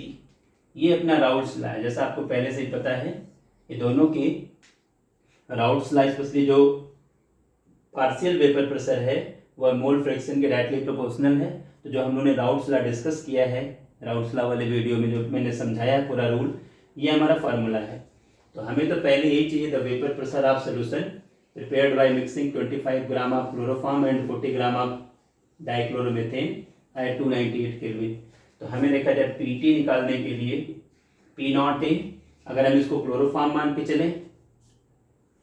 ये अपना राउल्ट्स लॉ है। जैसा आपको पहले से ही पता है, ये दोनों के राउल्ट्स लॉ स्पेशली जो पार्शियल वेपर प्रेशर है वह मोल फ्रैक्शन के डायरेक्टली प्रोपोर्शनल है। तो जो हम लोगों ने राउल्ट्स लॉ डिस्कस किया है, राउल्ट्स लॉ वाले वीडियो में जो मैंने समझाया है पूरा रूल, ये हमारा फार्मूला है। तो हमें तो पहले यही चाहिए, the vapour pressure of solution prepared by mixing 25 gram of chloroform and 40 gram of dichloromethane at 298 kelvin. तो हमें देखा जाए PT निकालने के लिए P0A, अगर हम इसको क्लोरोफॉर्म मान के चलें,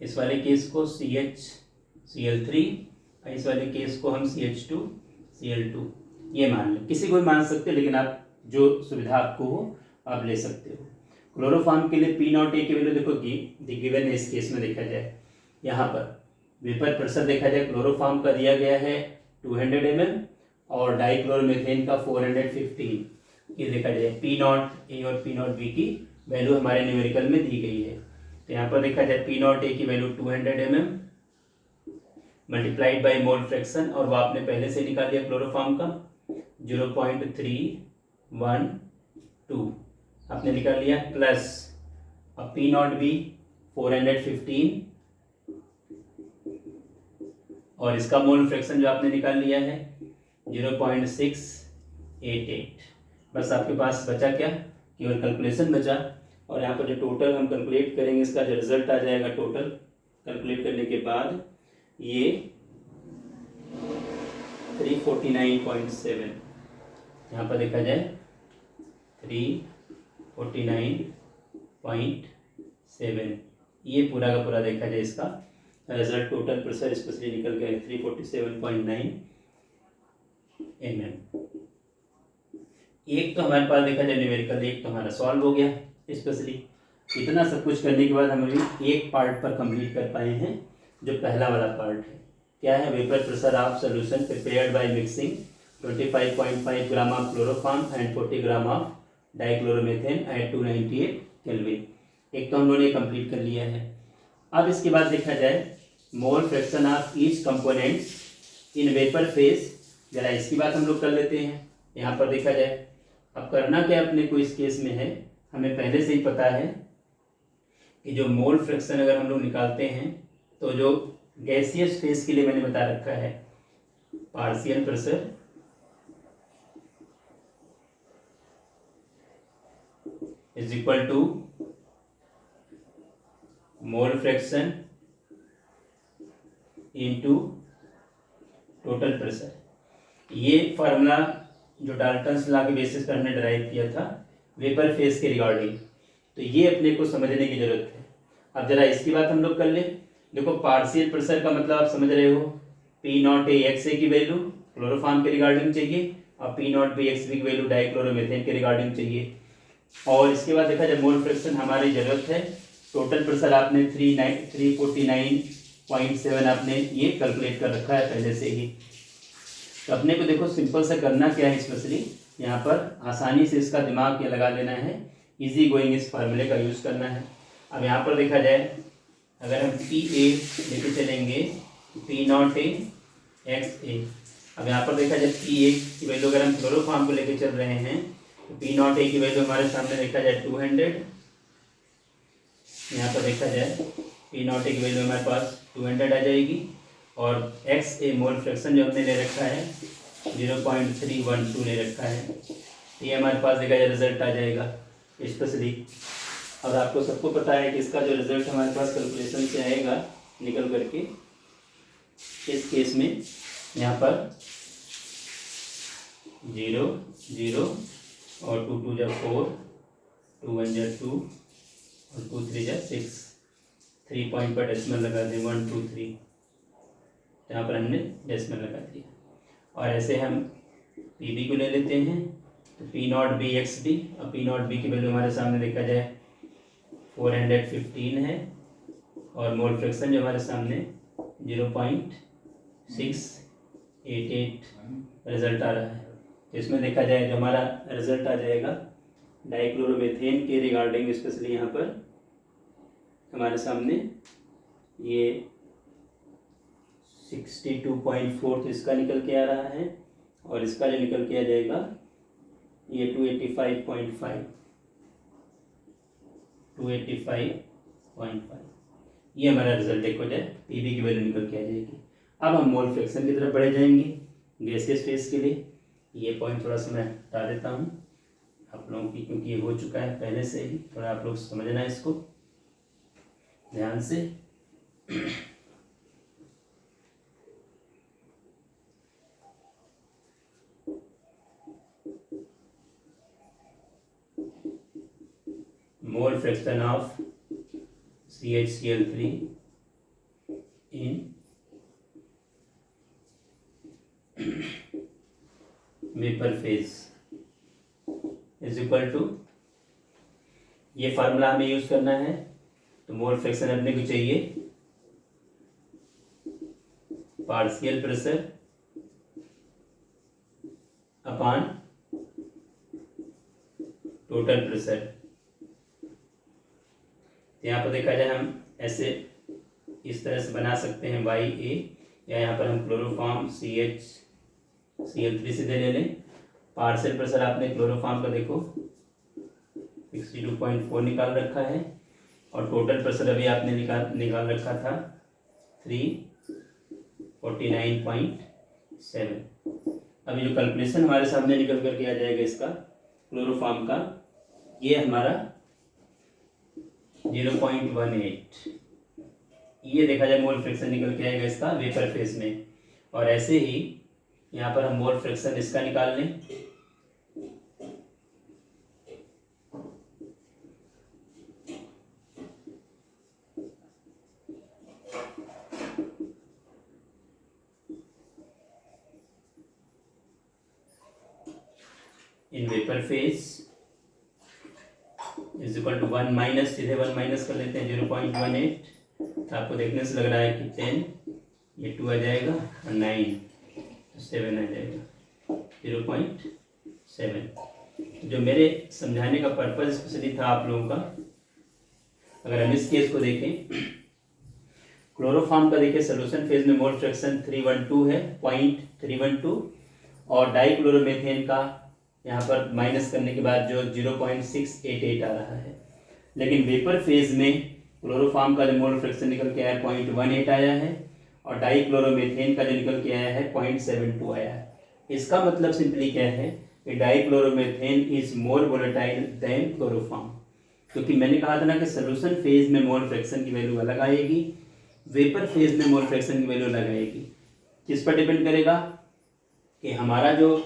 इस वाले केस को CHCl3, इस वाले केस को हम CH2Cl2 ये मान लें। किसी को भी मान सकते हैं, लेकिन आप जो सुविधा आपको हो आप ले सकते हो। क्लोरोफॉर्म के लिए P0A की वैल्यू देखो गिवन है। इस केस में देखा जाए, यहाँ पर वेपर प्रेशर देखा जाए क्लोरोफॉर्म का दिया गया है 200 ml और डाइक्लोरोमेथेन का 415। ये देखा जाए P0A और P0B की वैल्यू हमारे न्यूमेरिकल में दी गई है। तो यहाँ पर देखा जाए P0A की value 200 ml multiplied by mole fraction, और वो आपने पहले से निकाल लिया क्लोरोफॉर्म का 0.312 आपने निकाल लिया, प्लस अब P0B 415 और इसका मोल फ्रैक्शन जो आपने निकाल लिया है 0.688। बस आपके पास बचा क्या, केवल कैलकुलेशन बचा। और यहाँ पर जो टोटल हम कैलकुलेट करेंगे, इसका जो रिजल्ट आ जाएगा टोटल कैलकुलेट करने के बाद, ये 349.7। यहाँ पर देखा जाए 349.7, ये पूरा का पूरा देखा जाए इसका रिजल्ट टोटल प्रेशर स्पेशली निकल गया 347.9 mm। एक तो हमारे पास देखा जाए न्यूमेरिकल, एक तो हमारा सॉल्व हो गया स्पेशली। इतना सब कुछ करने के बाद हम अभी एक पार्ट पर कंप्लीट कर पाए हैं, जो पहला वाला पार्ट है। क्या है, vapour pressure of solution prepared by mixing 25.5 gram of chloroform and 40 gram of dichloromethane at 298 kelvin. एक तो हम लोगों ने कंप्लीट कर लिया है। अब इसके बाद देखा जाए मोल fraction of each components in vapour phase. जरा इसकी बात हम लोग कर लेते हैं। यहाँ पर देखा जाए, अब करना क्या अपने को इस केस में है, हमें पहले से ही पता है कि जो मोल फ्रैक्शन अगर हम लोग निकालते हैं, तो जो गैसियस फेज के लिए मैंने बता रखा है partial pressure is equal to mole fraction into total pressure. ये फार्मूला जो डाल्टन्स लॉ के बेसिस पर हमने डराइव किया था वेपर फेज के रिगार्डिंग, तो ये अपने को समझने की जरूरत है। अब जरा इसकी बात हम लोग कर ले। देखो पार्शियल प्रेशर का मतलब आप समझ रहे हो, P0A XA की वैल्यू क्लोरोफॉर्म के रिगार्डिंग चाहिए और P0B XB की वैल्यू डाइक्लोरोमेथेन के रिगार्डिंग चाहिए। और इसके बाद देखा जाए मोल फ्रैक्शन हमारी जरूरत है। टोटल प्रेशर आपने 349.7 आपने ये कैलकुलेट कर रखा है पहले से ही। तो अपने को देखो सिंपल से करना क्या है, स्पेशली यहाँ पर आसानी से इसका दिमाग ये लगा लेना है, इजी गोइंग इस फार्मूले का यूज़ करना है। अब यहाँ पर देखा जाए, अगर हम PA लेके चलेंगे P0A XA, अब यहाँ पर देखा जाए PA की वैल्यू अगर हम क्लोरोफॉर्म को लेके चल रहे हैं तो P0A की वैल्यू हमारे सामने देखा जाए 200। यहाँ पर देखा जाए P0A की वैल्यू हमारे पास 200 आ जाएगी और XA मोल फ्रैक्शन जो हमने ले रखा है 0.312 ले रखा है। ये हमारे पास देखा जाए रिजल्ट आ जाएगा स्पेशली। और आपको सबको पता है कि इसका जो रिजल्ट हमारे पास कैलकुलेशन से आएगा निकल करके इस केस में यहाँ पर 0 0 और 2 2 जा 4, 2 1 जा 2 और 2 3 जा 6, 3 पॉइंट पर डेसिमल लगा दें 1 2 3, यहाँ पर हमने डेसिमल लगा दिया। और ऐसे हम पी बी को ले लेते हैं, तो P naught B x D. अब पी नॉट बी की वैल्यू हमारे सामने देखा जाए 415 है और मोल फ्रैक्शन जो हमारे सामने 0.688 रिजल्ट आ रहा है। तो इसमें देखा जाए जो हमारा रिजल्ट आ जाएगा डाइक्लोरोमेथेन के रिगार्डिंग, स्पेशली यहाँ पर हमारे सामने ये 62.4 तो इसका निकल के आ रहा है और इसका जो निकल के आ जाएगा ये 285.5 ये हमारा रिजल्ट देखो जाए पीबी की वैल्यू निकल के आ जाएगी। अब हम मोल फ्रैक्शन की तरफ बढ़े जाएंगे गैसियस फेज के लिए। ये पॉइंट थोड़ा सा मैं हटा देता हूँ आप लोगों की, क्योंकि ये हो चुका है पहले से ही, थोड़ा आप लोग समझना है इसको ध्यान से। Mole fraction of CHCl3 in vapour phase is equal to, ये फार्मूला हमें यूज करना है। तो मोल फ्रैक्शन अपने को चाहिए partial pressure upon total pressure. यहाँ पर देखा जाए हम ऐसे इस तरह से बना सकते हैं YA, या यहाँ पर हम क्लोरोफॉर्म CHCl3 सीधे ले लें। पार्शियल प्रेशर आपने क्लोरोफॉर्म का देखो 62.4 निकाल रखा है और टोटल प्रेशर अभी आपने निकाल रखा था 349.7। अभी जो कैलकुलेशन हमारे सामने निकल करके आ जाएगा इसका क्लोरोफॉर्म का, ये हमारा 0.18 ये देखा जाए मोल फ्रैक्शन निकल के आएगा इसका वेपर फेज में। और ऐसे ही यहाँ पर हम मोल फ्रैक्शन इसका निकाल लें, in vapour phase is equal to 1 minus, सीधे 1 माइनस कर लेते हैं 0.18। तो आपको देखने से लग रहा है कि 10, ये 2 आ जाएगा और 9 तो 7 आ जाएगा 0.7। जो मेरे समझाने का पर्पज स्पेशली था आप लोगों का, अगर हम इस केस को देखें क्लोरोफॉर्म का, देखिए सोल्यूशन फेज में मोल फ्रैक्शन 312 है 0.312 और डाइक्लोरोमेथेन का यहाँ पर माइनस करने के बाद जो 0.688 आ रहा है। लेकिन वेपर फेज में क्लोरोफॉर्म का जो मोल फ्रैक्शन निकल के आया 0.18 आया है और डाइक्लोरोमेथेन का जो निकल के आया है 0.72 आया है। इसका मतलब सिंपली क्या है कि dichloromethane is more volatile than chloroform, क्योंकि मैंने कहा था ना कि सोल्यूशन फेज में मोल फ्रैक्शन की वैल्यू अलग आएगी, वेपर फेज में मोल फ्रैक्शन की वैल्यू अलग आएगी। किस पर डिपेंड करेगा कि हमारा जो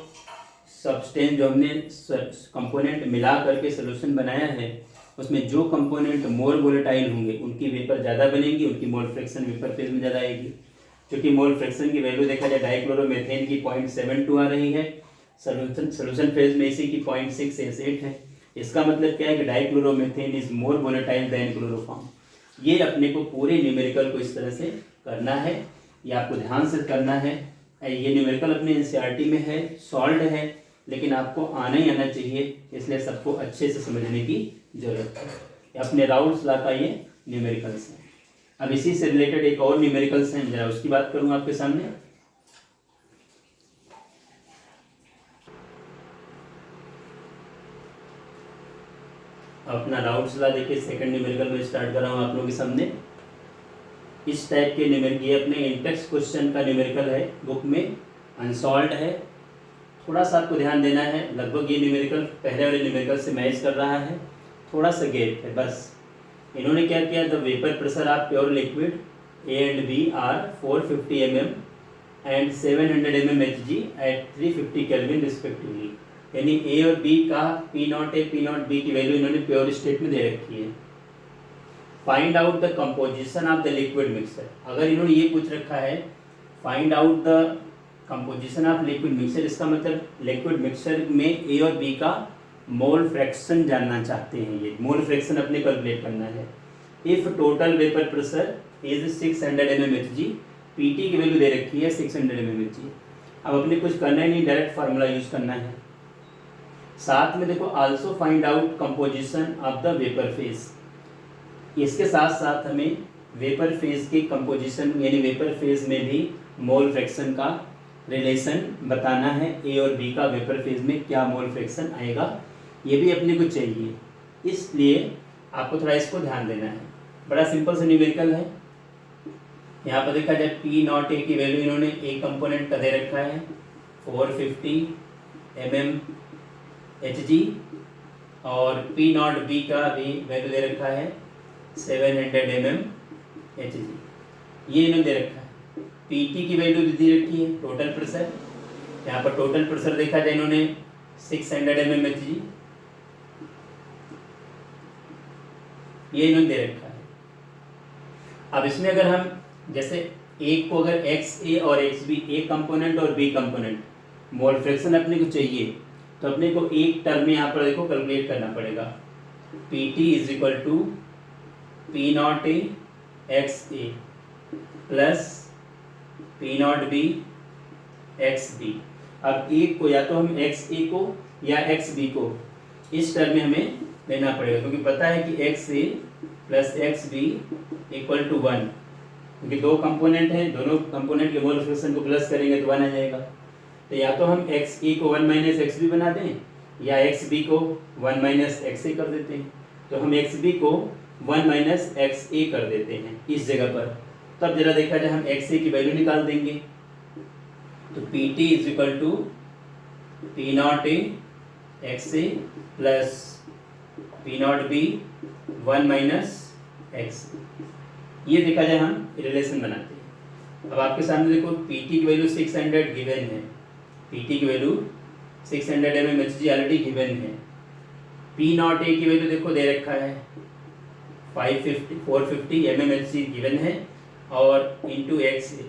सब्सटेंस, जो हमने कंपोनेंट मिला करके सोल्यूशन बनाया है, उसमें जो कंपोनेंट मोर वोलेटाइल होंगे उनकी वेपर ज़्यादा बनेगी, उनकी मोल फ्रैक्शन वेपर फेज में ज़्यादा आएगी। क्योंकि मोल फ्रैक्शन की वैल्यू देखा जाए डाइक्लोरोमेथेन की 0.72 आ रही है, सोल्यूशन फेज में इसी की 0.688 है। इसका मतलब क्या है कि dichloromethane is more volatile than chloroform. ये अपने को पूरे न्यूमेरिकल को इस तरह से करना है, ये आपको ध्यान से करना है। ये न्यूमेरिकल अपने एनसीईआरटी में है, सॉल्व है, लेकिन आपको आना ही आना चाहिए, इसलिए सबको अच्छे से समझने की जरूरत है। अपने राउल्स लॉ का ये न्यूमेरिकल्स हैं। अब इसी से रिलेटेड एक और न्यूमेरिकल्स हैं, जरा उसकी बात करूँ आपके सामने। अपना राउल्स लॉ देखिए सेकंड न्यूमेरिकल में स्टार्ट कर रहा हूँ आप लोगों के सामने। इस टाइप के न्यूमेरिकल, ये अपने इंटेक्स क्वेश्चन का न्यूमेरिकल है, बुक में अनसॉल्व्ड है। थोड़ा सा आपको ध्यान देना है, लगभग ये न्यूमेरिकल पहले वाले न्यूमेरिकल से मैच कर रहा है, थोड़ा सा गैप है बस। इन्होंने क्या किया, the vapour pressure of pure liquid A and B are 450 mm and 700 mm Hg at 350 Kelvin respectively। यानी A और B का P not A P not B की वैल्यू इन्होंने प्योर स्टेट में दे रखी है। Find out the composition of the liquid mixer. अगर इन्होंने ये पूछ रखा है find out the composition of liquid mixer, इसका मतलब लिक्विड मिक्सर में A और B का मोल फ्रैक्शन जानना चाहते हैं। ये मोल फ्रैक्शन अपने कैलकुलेट करना है। If total vapour pressure is 600 mm Hg, PT की वैल्यू दे रखी है 600 mm Hg। अब अपने कुछ करना ही नहीं, डायरेक्ट फार्मूला यूज करना है। साथ में देखो also find out composition of the vapour phase. इसके साथ साथ हमें वेपर फेज के कंपोजिशन यानी वेपर फेज में भी मोल फ्रैक्शन का रिलेशन बताना है। ए और बी का वेपर फेज में क्या मोल फ्रैक्शन आएगा ये भी अपने को चाहिए, इसलिए आपको थोड़ा इसको ध्यान देना है। बड़ा सिंपल सा न्यूमेरिकल है। यहाँ पर देखा जाए पी नॉट ए की वैल्यू इन्होंने ए कंपोनेंट का दे रखा है 450 mm Hg और पी नॉट बी का भी वैल्यू दे रखा है 700 mm Hg। ये इन्होंने दे रखा है। PT की वैल्यू दे रखी है टोटल प्रेशर। यहाँ पर टोटल प्रेशर देखा जाए इन्होंने 600 mm Hg ये इन्होंने दे रखा है। अब इसमें अगर हम जैसे एक को अगर XA और XB ए कंपोनेंट और बी कंपोनेंट मोल फ्रैक्शन अपने को चाहिए तो अपने को एक टर्म में यहाँ पर देखो कैलकुलेट करना पड़ेगा। PT is equal to P naught A XA plus P naught B XB। अब एक को या तो हम XA को या XB को इस टर्म में हमें लेना पड़ेगा, क्योंकि पता है कि XA plus XB equal to 1, क्योंकि दो कंपोनेंट हैं, दोनों कंपोनेंट के मोल फ्रैक्शन को प्लस करेंगे तो 1 आ जाएगा। तो या तो हम XA को 1 माइनस XB बना दें या XB को 1 माइनस XA कर देते हैं। तो हम XB को 1 माइनस XA कर देते हैं इस जगह पर। तब जरा देखा जाए हम XA की वैल्यू निकाल देंगे तो PT is equal to P naught A XA plus P naught B 1 minus XA। ये देखा जाए हम रिलेशन बनाते हैं। अब आपके सामने देखो PT की वैल्यू 600 गिवन है, PT की value 600 mm Hg already given है। पी नॉट ए की वैल्यू देखो दे रखा है 450 mm Hg गिवन है और into XA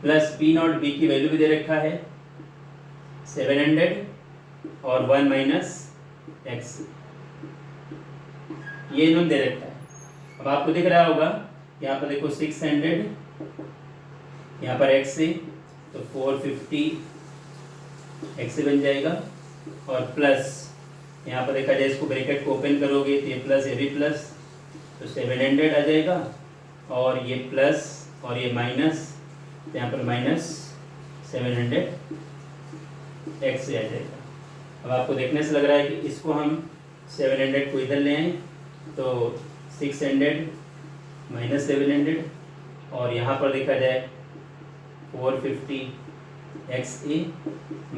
plus P naught B की वैल्यू भी दे रखा है 700 और 1 माइनस XA। ये इन्होंने दे रखा है। अब आपको दिख रहा होगा यहाँ पर देखो 600 यहाँ पर XA तो 450 XA बन जाएगा और प्लस यहाँ पर देखा जाए इसको ब्रैकेट को ओपन करोगे तो ये प्लस ये भी प्लस तो 700 आ जाएगा और ये प्लस और ये माइनस तो यहाँ पर माइनस 700 XA आ जाएगा। अब आपको देखने से लग रहा है कि इसको हम 700 को इधर ले आए तो 600 माइनस 700 और यहाँ पर देखा जाए 450 XA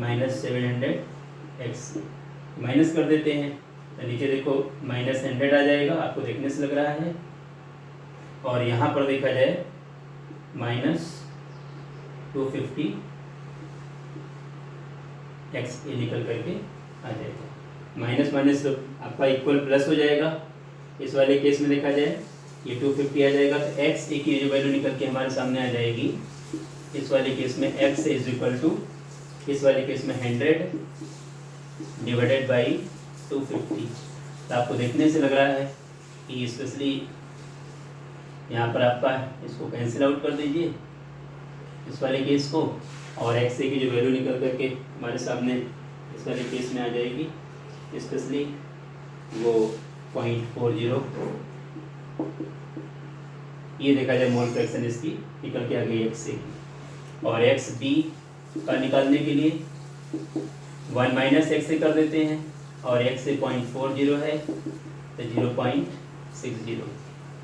माइनस 700 XA माइनस कर देते हैं तो नीचे देखो माइनस 100 आ जाएगा, आपको देखने से लग रहा है। और यहाँ पर देखा जाए माइनस 250 XA निकल करके आ जाएगा। माइनस माइनस तो आपका इक्वल प्लस हो जाएगा। इस वाले केस में देखा जाए ये 250 आ जाएगा तो XA की जो वैल्यू निकल के हमारे सामने आ जाएगी। इस वाले केस में XA इज इक्वल टू इस वाले केस में 100 डिवाइडेड बाई 250। तो आपको देखने से लग रहा है कि स्पेशली यहाँ पर आपका इसको कैंसिल आउट कर दीजिए इस वाले केस को और XA की जो वैल्यू निकल करके हमारे सामने इस वाले केस में आ जाएगी, स्पेशली वो 0.40। ये देखा जाए मोल फ्रैक्शन इसकी निकल के आ गई XA की। और XB का निकालने के लिए 1 माइनस XA कर देते हैं और XA 0.40 है तो 0.60।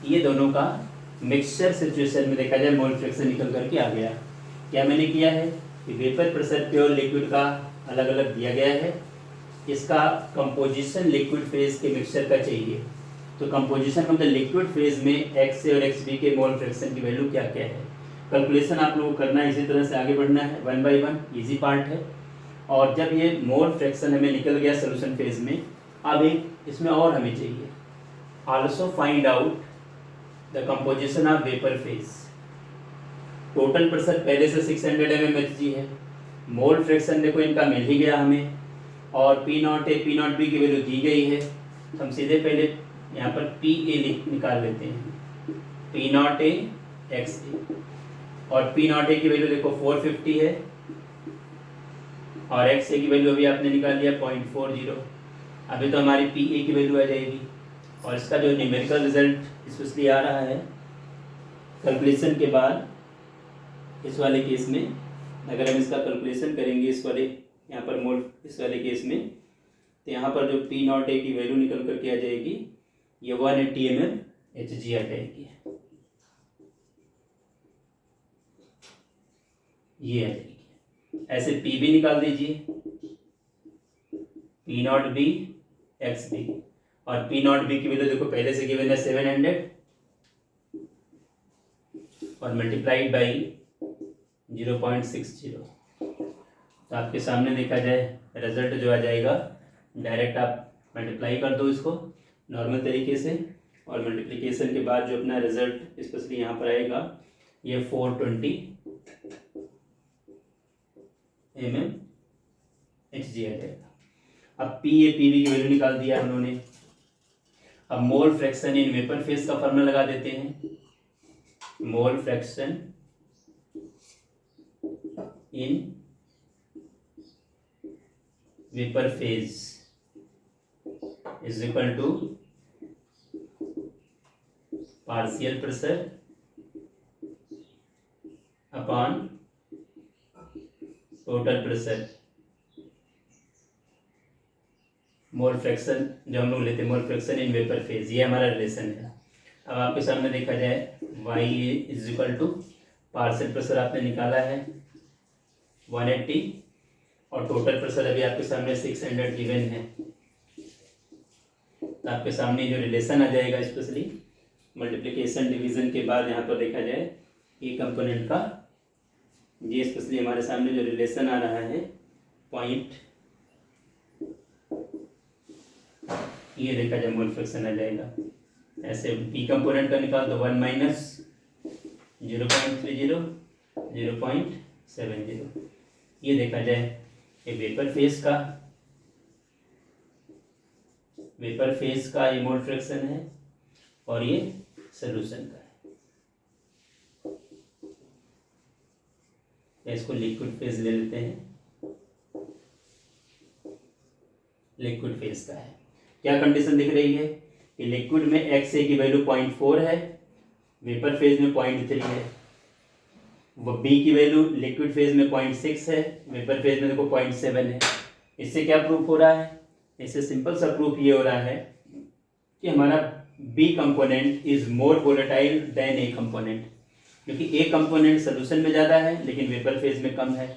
ये दोनों का मिक्सचर सिचुएशन में देखा जाए मोल फ्रैक्शन निकल करके आ गया। क्या मैंने किया है कि वेपर प्रेशर प्योर लिक्विड का अलग अलग दिया गया है, इसका कंपोजिशन लिक्विड फेज के मिक्सचर का चाहिए। तो composition of the liquid phase में एक्स ए और एक्स बी के मोल फ्रैक्शन की वैल्यू क्या क्या है, कैलकुलेशन आप लोगों को करना है, इसी तरह से आगे बढ़ना है, 1 बाई 1 ईजी पार्ट है। और जब ये मोल फ्रैक्शन हमें निकल गया सोल्यूशन फेज में, अब एक इसमें और हमें चाहिए, also find out the composition of vapour phase. Total pressure पहले से 600 mmHg है, मोल फ्रैक्शन देखो इनका मिल ही गया हमें, और P naught A P naught B की वैल्यू दी गई है। हम सीधे पहले यहाँ पर पी ए निकाल लेते हैं, पी नॉट ए एक्स ए, और पी नॉट ए की वैल्यू देखो 450 है, और एक्स ए की वैल्यू अभी आपने निकाल लिया 0.40। अभी तो हमारी पी ए की वैल्यू आ जाएगी, और इसका जो न्यूमेरिकल रिजल्ट स्पेशली आ रहा है कैलकुलेशन के बाद, इस वाले केस में अगर हम इसका कैलकुलेशन करेंगे, इस वाले यहाँ पर मोल इस वाले केस में, तो यहाँ पर जो पी नॉट ए की वैल्यू निकल करके आ जाएगी, ये 180 mmHg आ जाएगी, ये आ जाएगी। ऐसे पी भी निकाल दीजिए, P naught B X B, और पी नॉट बी की वैल्यू देखो पहले से गिवन है 700, और मल्टीप्लाइड बाई 0.60। तो आपके सामने देखा जाए रिजल्ट जो आ जाएगा, डायरेक्ट आप मल्टीप्लाई कर दो इसको नॉर्मल तरीके से, और मल्टीप्लिकेशन के बाद जो अपना रिजल्ट स्पेशली यहाँ पर आएगा, ये 420 mmHg आ जाएगा। अब पी ए पी बी की वैल्यू निकाल दिया हम लोगों ने। अब mole fraction in vapour phase का फॉर्मूला लगा देते हैं, mole fraction in vapour phase is equal to partial pressure upon total pressure. Mole fraction जो हम लोग लेते हैं, mole fraction in vapour phase, ये हमारा रिलेशन है। अब आपके सामने देखा जाए Y A is equal to partial pressure आपने निकाला है 180, और टोटल प्रेशर अभी आपके सामने 600 गिवन है। तो आपके सामने जो रिलेशन आ जाएगा, स्पेशली मल्टीप्लिकेशन डिवीजन के बाद यहाँ पर देखा जाए ए कंपोनेंट का, ये स्पेशली हमारे सामने जो रिलेशन आ रहा है पॉइंट, ये देखा जाए मोल फ्रैक्शन आ जाएगा। ऐसे पी कंपोनेंट का निकाल तो 1 माइनस 0.30 0.70, ये देखा जाए ये वेपर फेज का ये मोल फ्रैक्शन है, और ये सॉल्यूशन का है। इसको लिक्विड फेज ले लेते हैं, लिक्विड फेज का है। क्या कंडीशन दिख रही है कि लिक्विड में एक्स ए की वैल्यू 0.4 है, वेपर फेज में 0.3 है, वो बी की वैल्यू लिक्विड फेज में 0.6 है, वेपर फेज में देखो 0.7 है। इससे क्या प्रूफ हो रहा है, इससे सिंपल सा प्रूफ ये हो रहा है कि हमारा B component is more volatile than A component, क्योंकि ए कंपोनेंट सोल्यूशन में ज़्यादा है लेकिन वेपर फेज में कम है,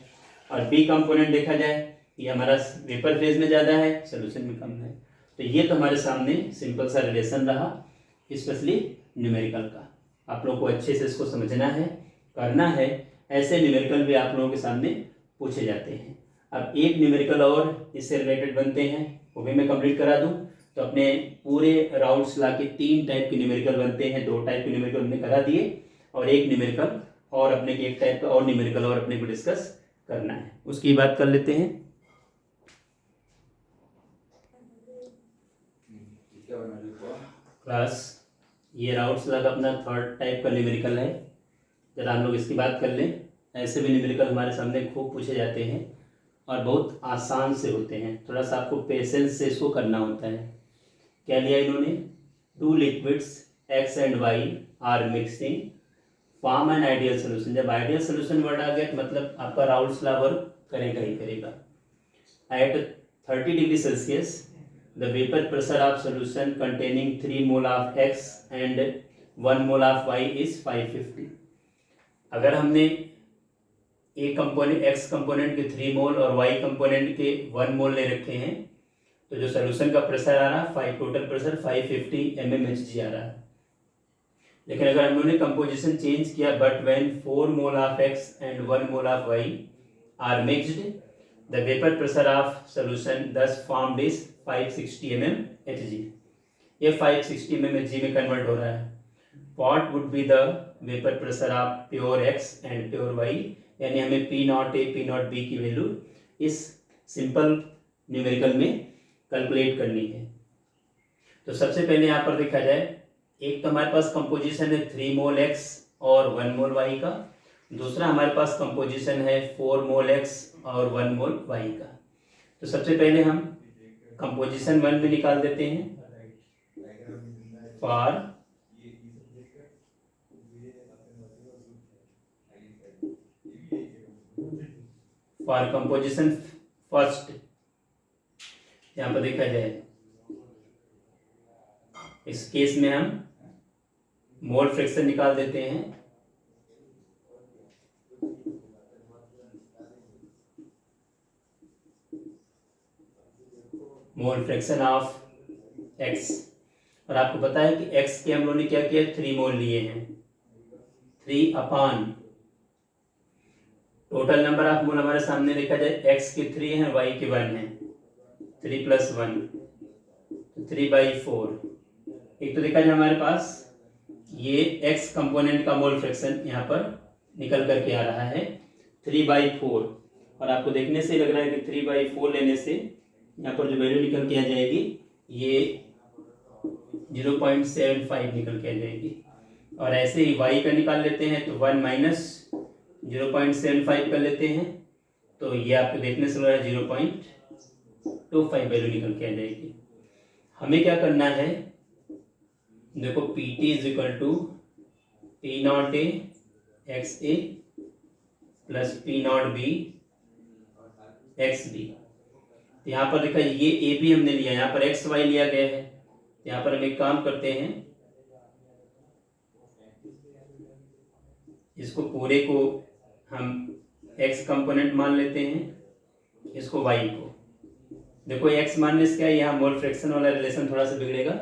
और बी कंपोनेंट देखा जाए ये हमारा वेपर फेज में ज़्यादा है, सोल्यूशन में कम है। तो ये तो हमारे सामने सिंपल सा रिलेशन रहा, स्पेशली न्यूमेरिकल का। आप लोगों को अच्छे से इसको समझना है, करना है। ऐसे न्यूमेरिकल भी आप लोगों के सामने पूछे जाते हैं। अब एक न्यूमेरिकल और इससे रिलेटेड बनते हैं, वो भी मैं कंप्लीट करा दूं। तो अपने पूरे राउंड्स ला के 3 टाइप के न्यूमेरिकल बनते हैं, 2 टाइप के न्यूमेरिकल हमने करा दिए, और एक न्यूमेरिकल और अपने एक टाइप का और न्यूमेरिकल और अपने को डिस्कस करना है, उसकी बात कर लेते हैं। क्लास ये राउंड्स लगा अपना 3rd टाइप का न्यूमेरिकल है, जरा हम लोग इसकी बात कर लें। ऐसे भी न्यूमेरिकल हमारे सामने खूब पूछे जाते हैं और बहुत आसान से होते हैं, थोड़ा सा आपको पेशेंस से इसको करना होता है। क्या लिया इन्होंने, 2 liquids X and Y are mixing form an ideal solution. जब आइडियल सोल्यूशन वर्ड आ गया तो मतलब आपका राउंड्स ला वर्क करेगा ही करेगा। At 30 degree Celsius the vapor pressure of solution containing 3 mole of X and 1 mole of Y is 550। अगर हमने A कंपोनेंट X कंपोनेंट के 3 मोल और Y कंपोनेंट के 1 मोल ले रखे हैं, तो जो सोल्यूशन का प्रेशर आ रहा है 5, टोटल प्रेशर 550 mmHg आ रहा है। लेकिन अगर हम लोगों ने कंपोजिशन चेंज किया, but when 4 mole of x and 1 mole of y are mixed, the vapour pressure of solution thus formed is 560 mmHg। ये 560 mmHg में कन्वर्ट हो रहा है। What would be the vapour pressure of pure x and pure y, यानी हमें P naught A P not B की value इस simple numerical में कैलकुलेट करनी है। तो सबसे पहले यहाँ पर देखा जाए, एक तो हमारे पास कंपोजिशन है 3 मोल x और 1 मोल y का, दूसरा हमारे पास कंपोजिशन है 4 मोल x और 1 मोल y का। तो सबसे पहले हम कंपोजिशन 1 में निकाल देते हैं। फॉर कंपोजिशन फर्स्ट, यहाँ पर देखा जाए, इस केस में हम मोल फ्रैक्शन निकाल देते हैं। मोल फ्रैक्शन ऑफ x, और आपको पता है कि x के हम लोगों ने क्या किया, 3 मोल लिए हैं। 3 अपॉन टोटल नंबर ऑफ मोल हमारे सामने देखा जाए, x के 3 हैं, y के 1 हैं, 3 + 1 तो 3/4। एक तो देखा जाए हमारे पास ये x कंपोनेंट का मोल फ्रैक्शन यहाँ पर निकल करके आ रहा है 3/4, और आपको देखने से लग रहा है कि 3/4 लेने से यहाँ पर जो वैल्यू निकल के आ जाएगी ये 0.75 निकल के आ जाएगी। और ऐसे ही y का निकाल लेते हैं तो 1 - 0.75 कर लेते हैं, तो ये आपको देखने से लग रहा है 0.25 वैल्यू निकल के आ जाएगी। हमें क्या करना है, देखो PT = P naught A XA plus P not B XB। तो यहाँ पर देखा ये ए भी हमने लिया, यहाँ पर XY लिया गया है। यहाँ पर हम एक काम करते हैं, इसको पूरे को हम x कंपोनेंट मान लेते हैं, इसको y को। देखो x मानने से क्या है, यहाँ मोल फ्रैक्शन वाला रिलेशन थोड़ा सा बिगड़ेगा,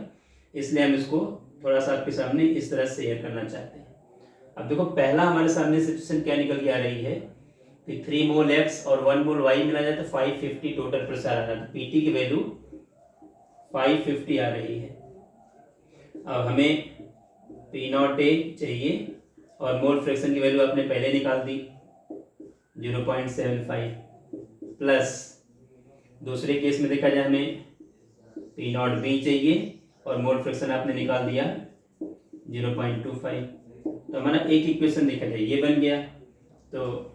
इसलिए हम इसको थोड़ा सा आपके सामने इस तरह से शेयर करना चाहते हैं। अब देखो पहला हमारे सामने सिचुएशन क्या निकल के आ रही है कि 3 मोल x और 1 मोल y मिला जाए तो 550 टोटल प्रेशर आ रहा है। तो PT की वैल्यू 550 आ रही है। अब हमें P नॉट ए चाहिए, और मोल फ्रैक्शन की वैल्यू आपने पहले निकाल दी 0.75, प्लस दूसरे केस में देखा जाए हमें P नॉट बी चाहिए और मोल फ्रैक्शन आपने निकाल दिया 0.25। तो हमारा एक इक्वेशन देखा जाए ये बन गया। तो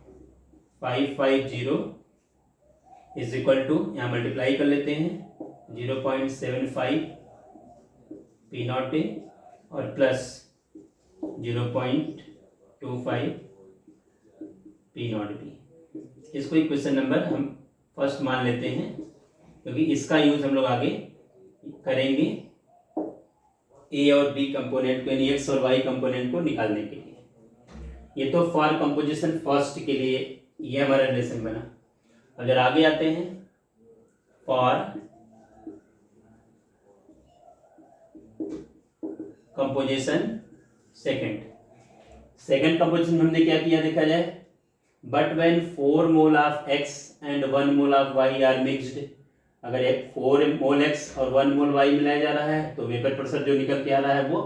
550 = यहाँ मल्टीप्लाई कर लेते हैं 0.75 P नॉट ए और प्लस 0.25 P नॉट बी। इसको इक्वेशन नंबर हम फर्स्ट मान लेते हैं, क्योंकि इसका यूज हम लोग आगे करेंगे ए और बी कंपोनेंट को, यानी एक्स और वाई कंपोनेंट को निकालने के लिए। ये तो फॉर कंपोजिशन फर्स्ट के लिए ये हमारा रिलेशन बना। अगर आगे आते हैं फॉर कंपोजिशन सेकंड कंपोजिशन हमने क्या किया देखा जाए, but when 4 mole of x and 1 mole of y are mixed, अगर 4 मोल x और 1 मोल y मिलाया जा रहा है तो वेपर प्रेशर जो निकल के आ रहा है वो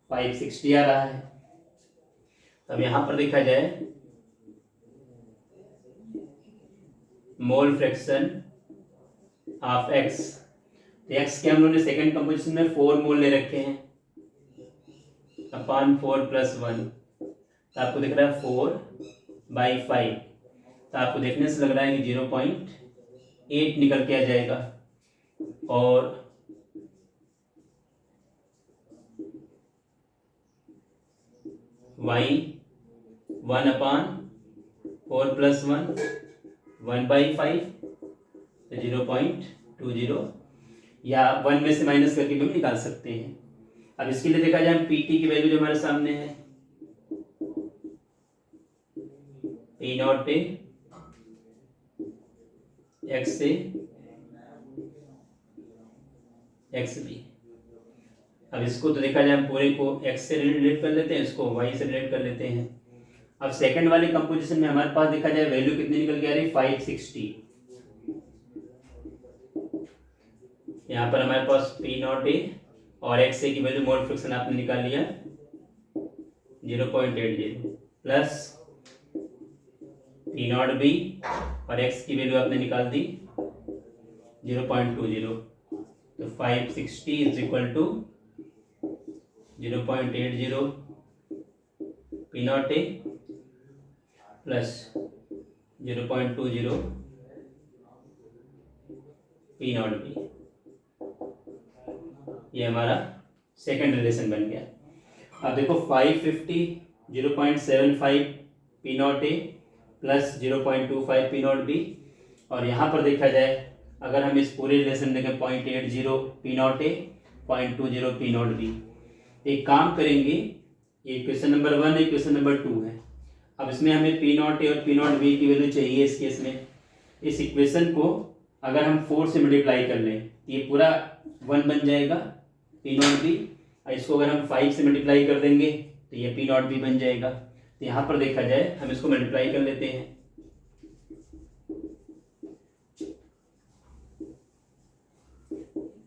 560 आ रहा है। अब यहां पर देखा जाए मोल फ्रैक्शन ऑफ x, तो x के हम लोगों ने सेकंड कंपोजिशन में 4 मोल ले रखे हैं अपॉन 4 + 1, तो आपको दिख रहा है 4/5, तो आपको देखने से लग रहा है कि 0.8 निकल के आ जाएगा। और y 1/4 + 1 1/5 तो 0.20, या 1 में से माइनस करके भी हम निकाल सकते हैं। अब इसके लिए देखा जाए PT की वैल्यू जो हमारे सामने है P naught A XA X B. अब इसको तो देखा जाए हम पूरे को x से रिलेट कर लेते हैं, इसको y से रिलेट कर लेते हैं। अब सेकंड वाले कंपोजिशन में हमारे पास देखा जाए वैल्यू कितनी निकल के आ रही है 560। यहाँ पर हमारे पास पी नॉट ए और एक्स ए की वैल्यू मोल फ्रिक्शन आपने निकाल लिया 0.80 प्लस पी नॉट बी और एक्स की वैल्यू आपने निकाल दी 0.20। तो 560 is equal to 0.80 P naught A plus 0.20 P naught B. ये हमारा सेकंड रिलेशन बन गया। अब देखो 550 0.75 P naught A plus 0.25 P naught B, और यहाँ पर देखा जाए अगर हम इस पूरे रिलेशन देखें 0.80 पी नॉट ए 0.20 पी नॉट बी। एक काम करेंगे, ये क्वेश्चन नंबर 1 है, क्वेश्चन नंबर 2 है। अब इसमें हमें पी नॉट ए और पी नॉट बी की वैल्यू चाहिए इस केस में। इस इक्वेशन को अगर हम 4 से मल्टीप्लाई कर लें ये पूरा 1 बन जाएगा पी नॉट बी, और इसको अगर हम 5 से मल्टीप्लाई कर देंगे तो ये पी नॉट बी बन जाएगा। तो यहाँ पर देखा जाए हम इसको मल्टीप्लाई कर लेते हैं।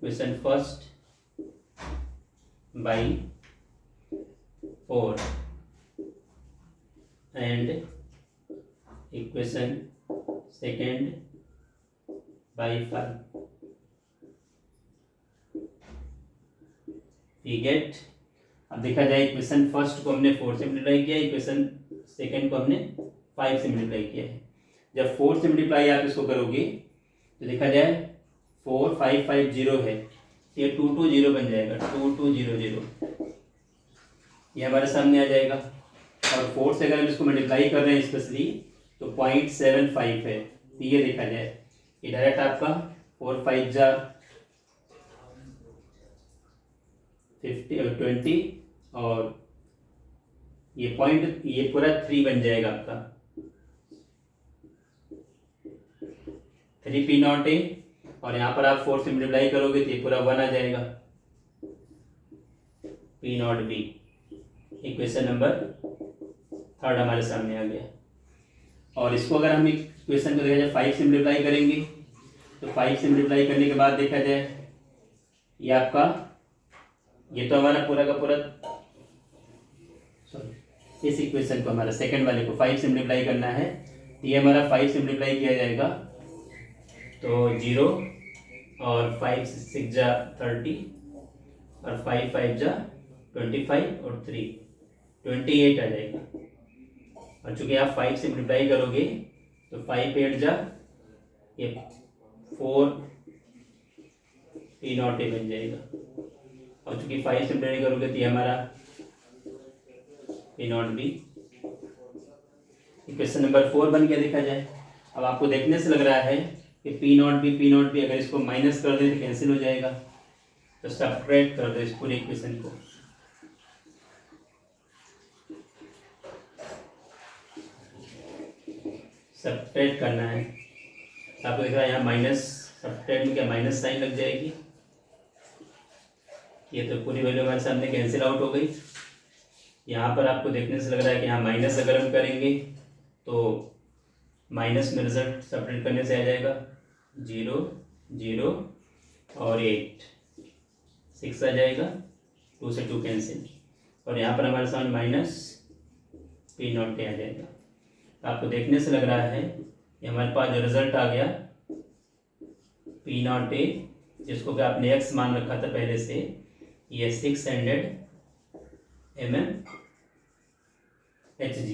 Question first by 4 and equation second by 5 we get. अब देखा जाए इक्वेशन फर्स्ट को हमने 4 से मल्टीप्लाई किया, इक्वेशन सेकेंड को हमने 5 से मल्टीप्लाई किया है। जब 4 से मल्टीप्लाई आप इसको करोगे तो देखा जाए 4550 है, ये 220 बन जाएगा 2200, ये हमारे सामने आ जाएगा। और 4 से अगर हम इसको मल्टीप्लाई कर रहे हैं स्पेशली तो 0.75 है, तो ये देखा जाए ये डायरेक्ट आपका 4 5 जा 20 और ये पॉइंट ये पूरा 3 बन जाएगा आपका 3 पी नॉट ए, और यहाँ पर आप 4 से मल्टीप्लाई करोगे तो ये पूरा 1 आ जाएगा P naught B. Equation number 3 हमारे सामने आ गया। और इसको अगर हम इक्वेशन को देखा जाए 5 से मल्टीप्लाई करेंगे तो 5 से मल्टीप्लाई करने के बाद देखा जाए ये आपका ये तो हमारा पूरा का पूरा सॉरी इस इक्वेशन को हमारा सेकंड वाले को 5 से मल्टीप्लाई करना है, तो ये हमारा 5 से मल्टीप्लाई किया जाएगा तो 0 और 5 6 जा 30 और 5 5 जा 25 और 3 28 आ जाएगा। और चूंकि आप 5 से मल्टीप्लाई करोगे तो 5 8 जा ये 4 पी नॉट ए बन जाएगा, और चूंकि 5 से मल्टीप्लाई करोगे तो ये हमारा P naught B. Equation number 4 बन गया देखा जाए। अब आपको देखने से लग रहा है कि पी नॉट बी अगर इसको माइनस कर दें तो कैंसिल हो जाएगा, तो सब्ट्रैक्ट कर दो इस पूरे इक्वेशन को। सब्ट्रैक्ट करना है, आपको दिख रहा है यहाँ माइनस, सब्ट्रैक्ट में क्या माइनस साइन लग जाएगी, ये तो पूरी वैल्यू हमारे सामने कैंसिल आउट हो गई। यहाँ पर आपको देखने से लग रहा है कि यहाँ माइनस अगर हम करेंगे तो माइनस में रिजल्ट सब्ट्रैक्ट करने से आ जाएगा 0 0 और 8 6 आ जाएगा, 2 से 2 कैंसिल, और यहाँ पर हमारे सामने माइनस पी नॉट ए आ जाएगा। तो आपको देखने से लग रहा है कि हमारे पास जो रिजल्ट आ गया पी नॉट ए, जिसको कि आपने एक्स मान रखा था पहले से, ये 600 mmHg,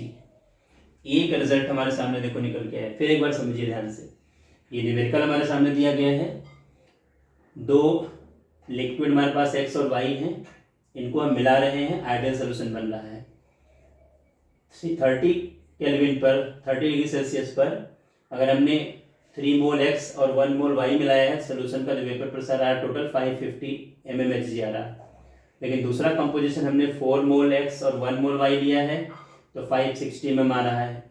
ये का रिजल्ट हमारे सामने देखो निकल के आया। फिर एक बार समझिए ध्यान से, ये न्यूमेरिकल हमारे सामने दिया गया है, दो लिक्विड हमारे पास एक्स और वाई हैं, इनको हम मिला रहे हैं, आइडियल सोल्यूशन बन रहा है। 30 केल्विन पर 30 डिग्री सेल्सियस पर अगर हमने 3 मोल एक्स और 1 मोल वाई मिलाया है, सोल्यूशन का जो वेपर प्रेशर आ रहा है टोटल 550 mmHg आ रहा है। लेकिन दूसरा कंपोजिशन हमने 4 मोल एक्स और 1 मोल वाई लिया है तो 560 mm आ रहा है।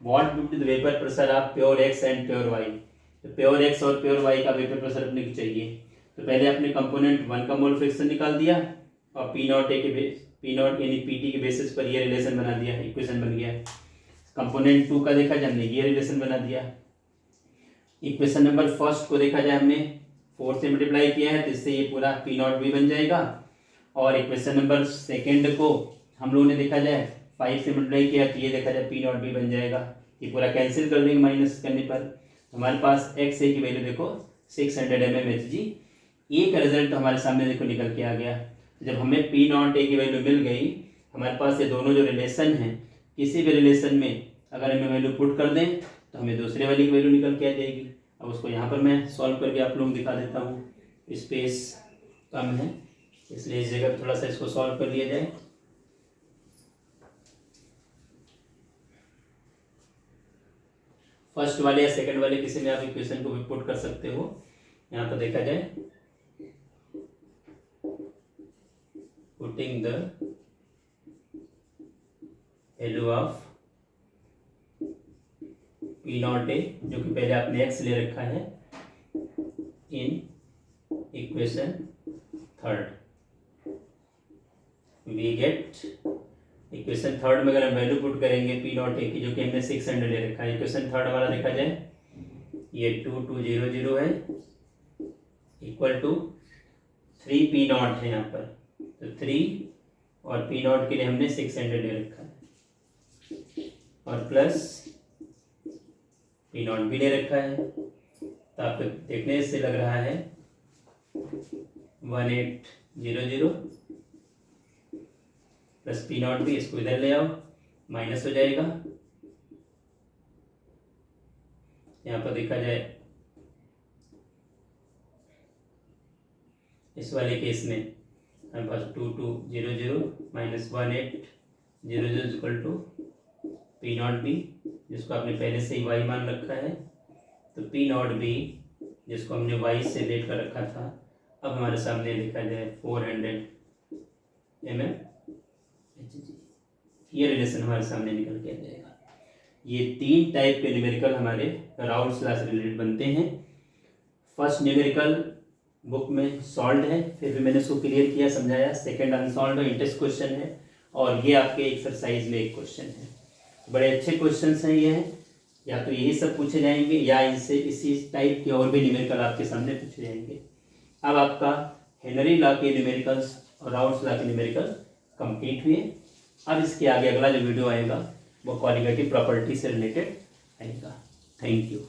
What would be the vapour pressure of pure X and pure Y, तो प्योर एक्स और प्योर वाई का वेपर प्रेशर अपने को चाहिए, तो पहले आपने कंपोनेंट 1 का मोल फ्रैक्शन निकाल दिया और पी नॉट यानी पी टी के बेसिस पर ये रिलेशन बना दिया, इक्वेशन बन गया। कंपोनेंट 2 का देखा जाए हमने ये रिलेशन बना दिया। इक्वेशन नंबर फर्स्ट को देखा जाए हमने 4 से मल्टीप्लाई किया है तो इससे ये पूरा पी नॉट भी बन जाएगा। और इक्वेशन नंबर सेकेंड को हम लोगों ने देखा जाए 5 से मल्टीप्लाई किया तो ये देखा जाए पी नॉट भी बन जाएगा। ये पूरा कैंसिल कर देंगे माइनस करने पर, हमारे पास एक्स ए की वैल्यू देखो 600 mmHg। एक रिजल्ट हमारे सामने देखो निकल के आ गया। जब हमें पी नॉट ए की वैल्यू मिल गई, हमारे पास ये दोनों जो रिलेशन हैं, किसी भी रिलेशन में अगर हमें वैल्यू पुट कर दें तो हमें दूसरे वाली की वैल्यू निकल के आ जाएगी। अब उसको यहाँ पर मैं सॉल्व करके आप लोगों को दिखा देता हूँ। स्पेस कम है इसलिए इस जगह थोड़ा सा इसको सॉल्व कर लिया जाए। फर्स्ट वाले या सेकंड वाले किसी में आप इक्वेशन को भी पुट कर सकते हो। यहाँ पर देखा जाए putting the value of P naught A, जो कि पहले आपने एक्स ले रखा है, in equation third we get. Equation third में अगर हम वैल्यू पुट करेंगे पी नॉट ए की, जो कि हमने 600 ले रखा है, इक्वेशन थर्ड वाला देखा जाए ये 2200 है इक्वल टू 3 पी नॉट है यहाँ पर, तो 3 और पी नॉट के लिए हमने 600 ले रखा है और प्लस पी नॉट भी ले रखा है। तो आपको देखने से लग रहा है 1800 प्लस पी नॉट भी, इसको इधर ले आओ माइनस हो जाएगा। यहाँ पर देखा जाए इस वाले केस में हमारे पास 2200 minus 1800 equal to P naught B, जिसको आपने पहले से ही वाई मान रखा है, तो पी नॉट बी जिसको हमने वाई से लेट कर रखा था, अब हमारे सामने लिखा जाए 400 mmHg। ये रिलेशन हमारे सामने निकल के आ जाएगा। ये 3 टाइप के न्यूमेरिकल हमारे राउल्स लॉ से रिलेटेड बनते हैं। फर्स्ट न्यूमेरिकल बुक में सॉल्व है, फिर भी मैंने उसको क्लियर किया, समझाया। सेकंड अनसॉल्व है, इंटरेस्ट क्वेश्चन है, और ये आपके एक्सरसाइज में एक क्वेश्चन है। बड़े अच्छे क्वेश्चंस हैं ये हैं, या तो यही सब पूछे जाएंगे या इनसे इसी टाइप के और भी न्यूमेरिकल आपके सामने पूछे जाएंगे। अब आपका हेनरी लॉ के न्यूमेरिकल्स और राउल्स लॉ के न्यूमेरिकल कंप्लीट हुए। अब इसके आगे अगला जो वीडियो आएगा वो क्वालिटेटिव प्रॉपर्टी से रिलेटेड आएगा। Thank you.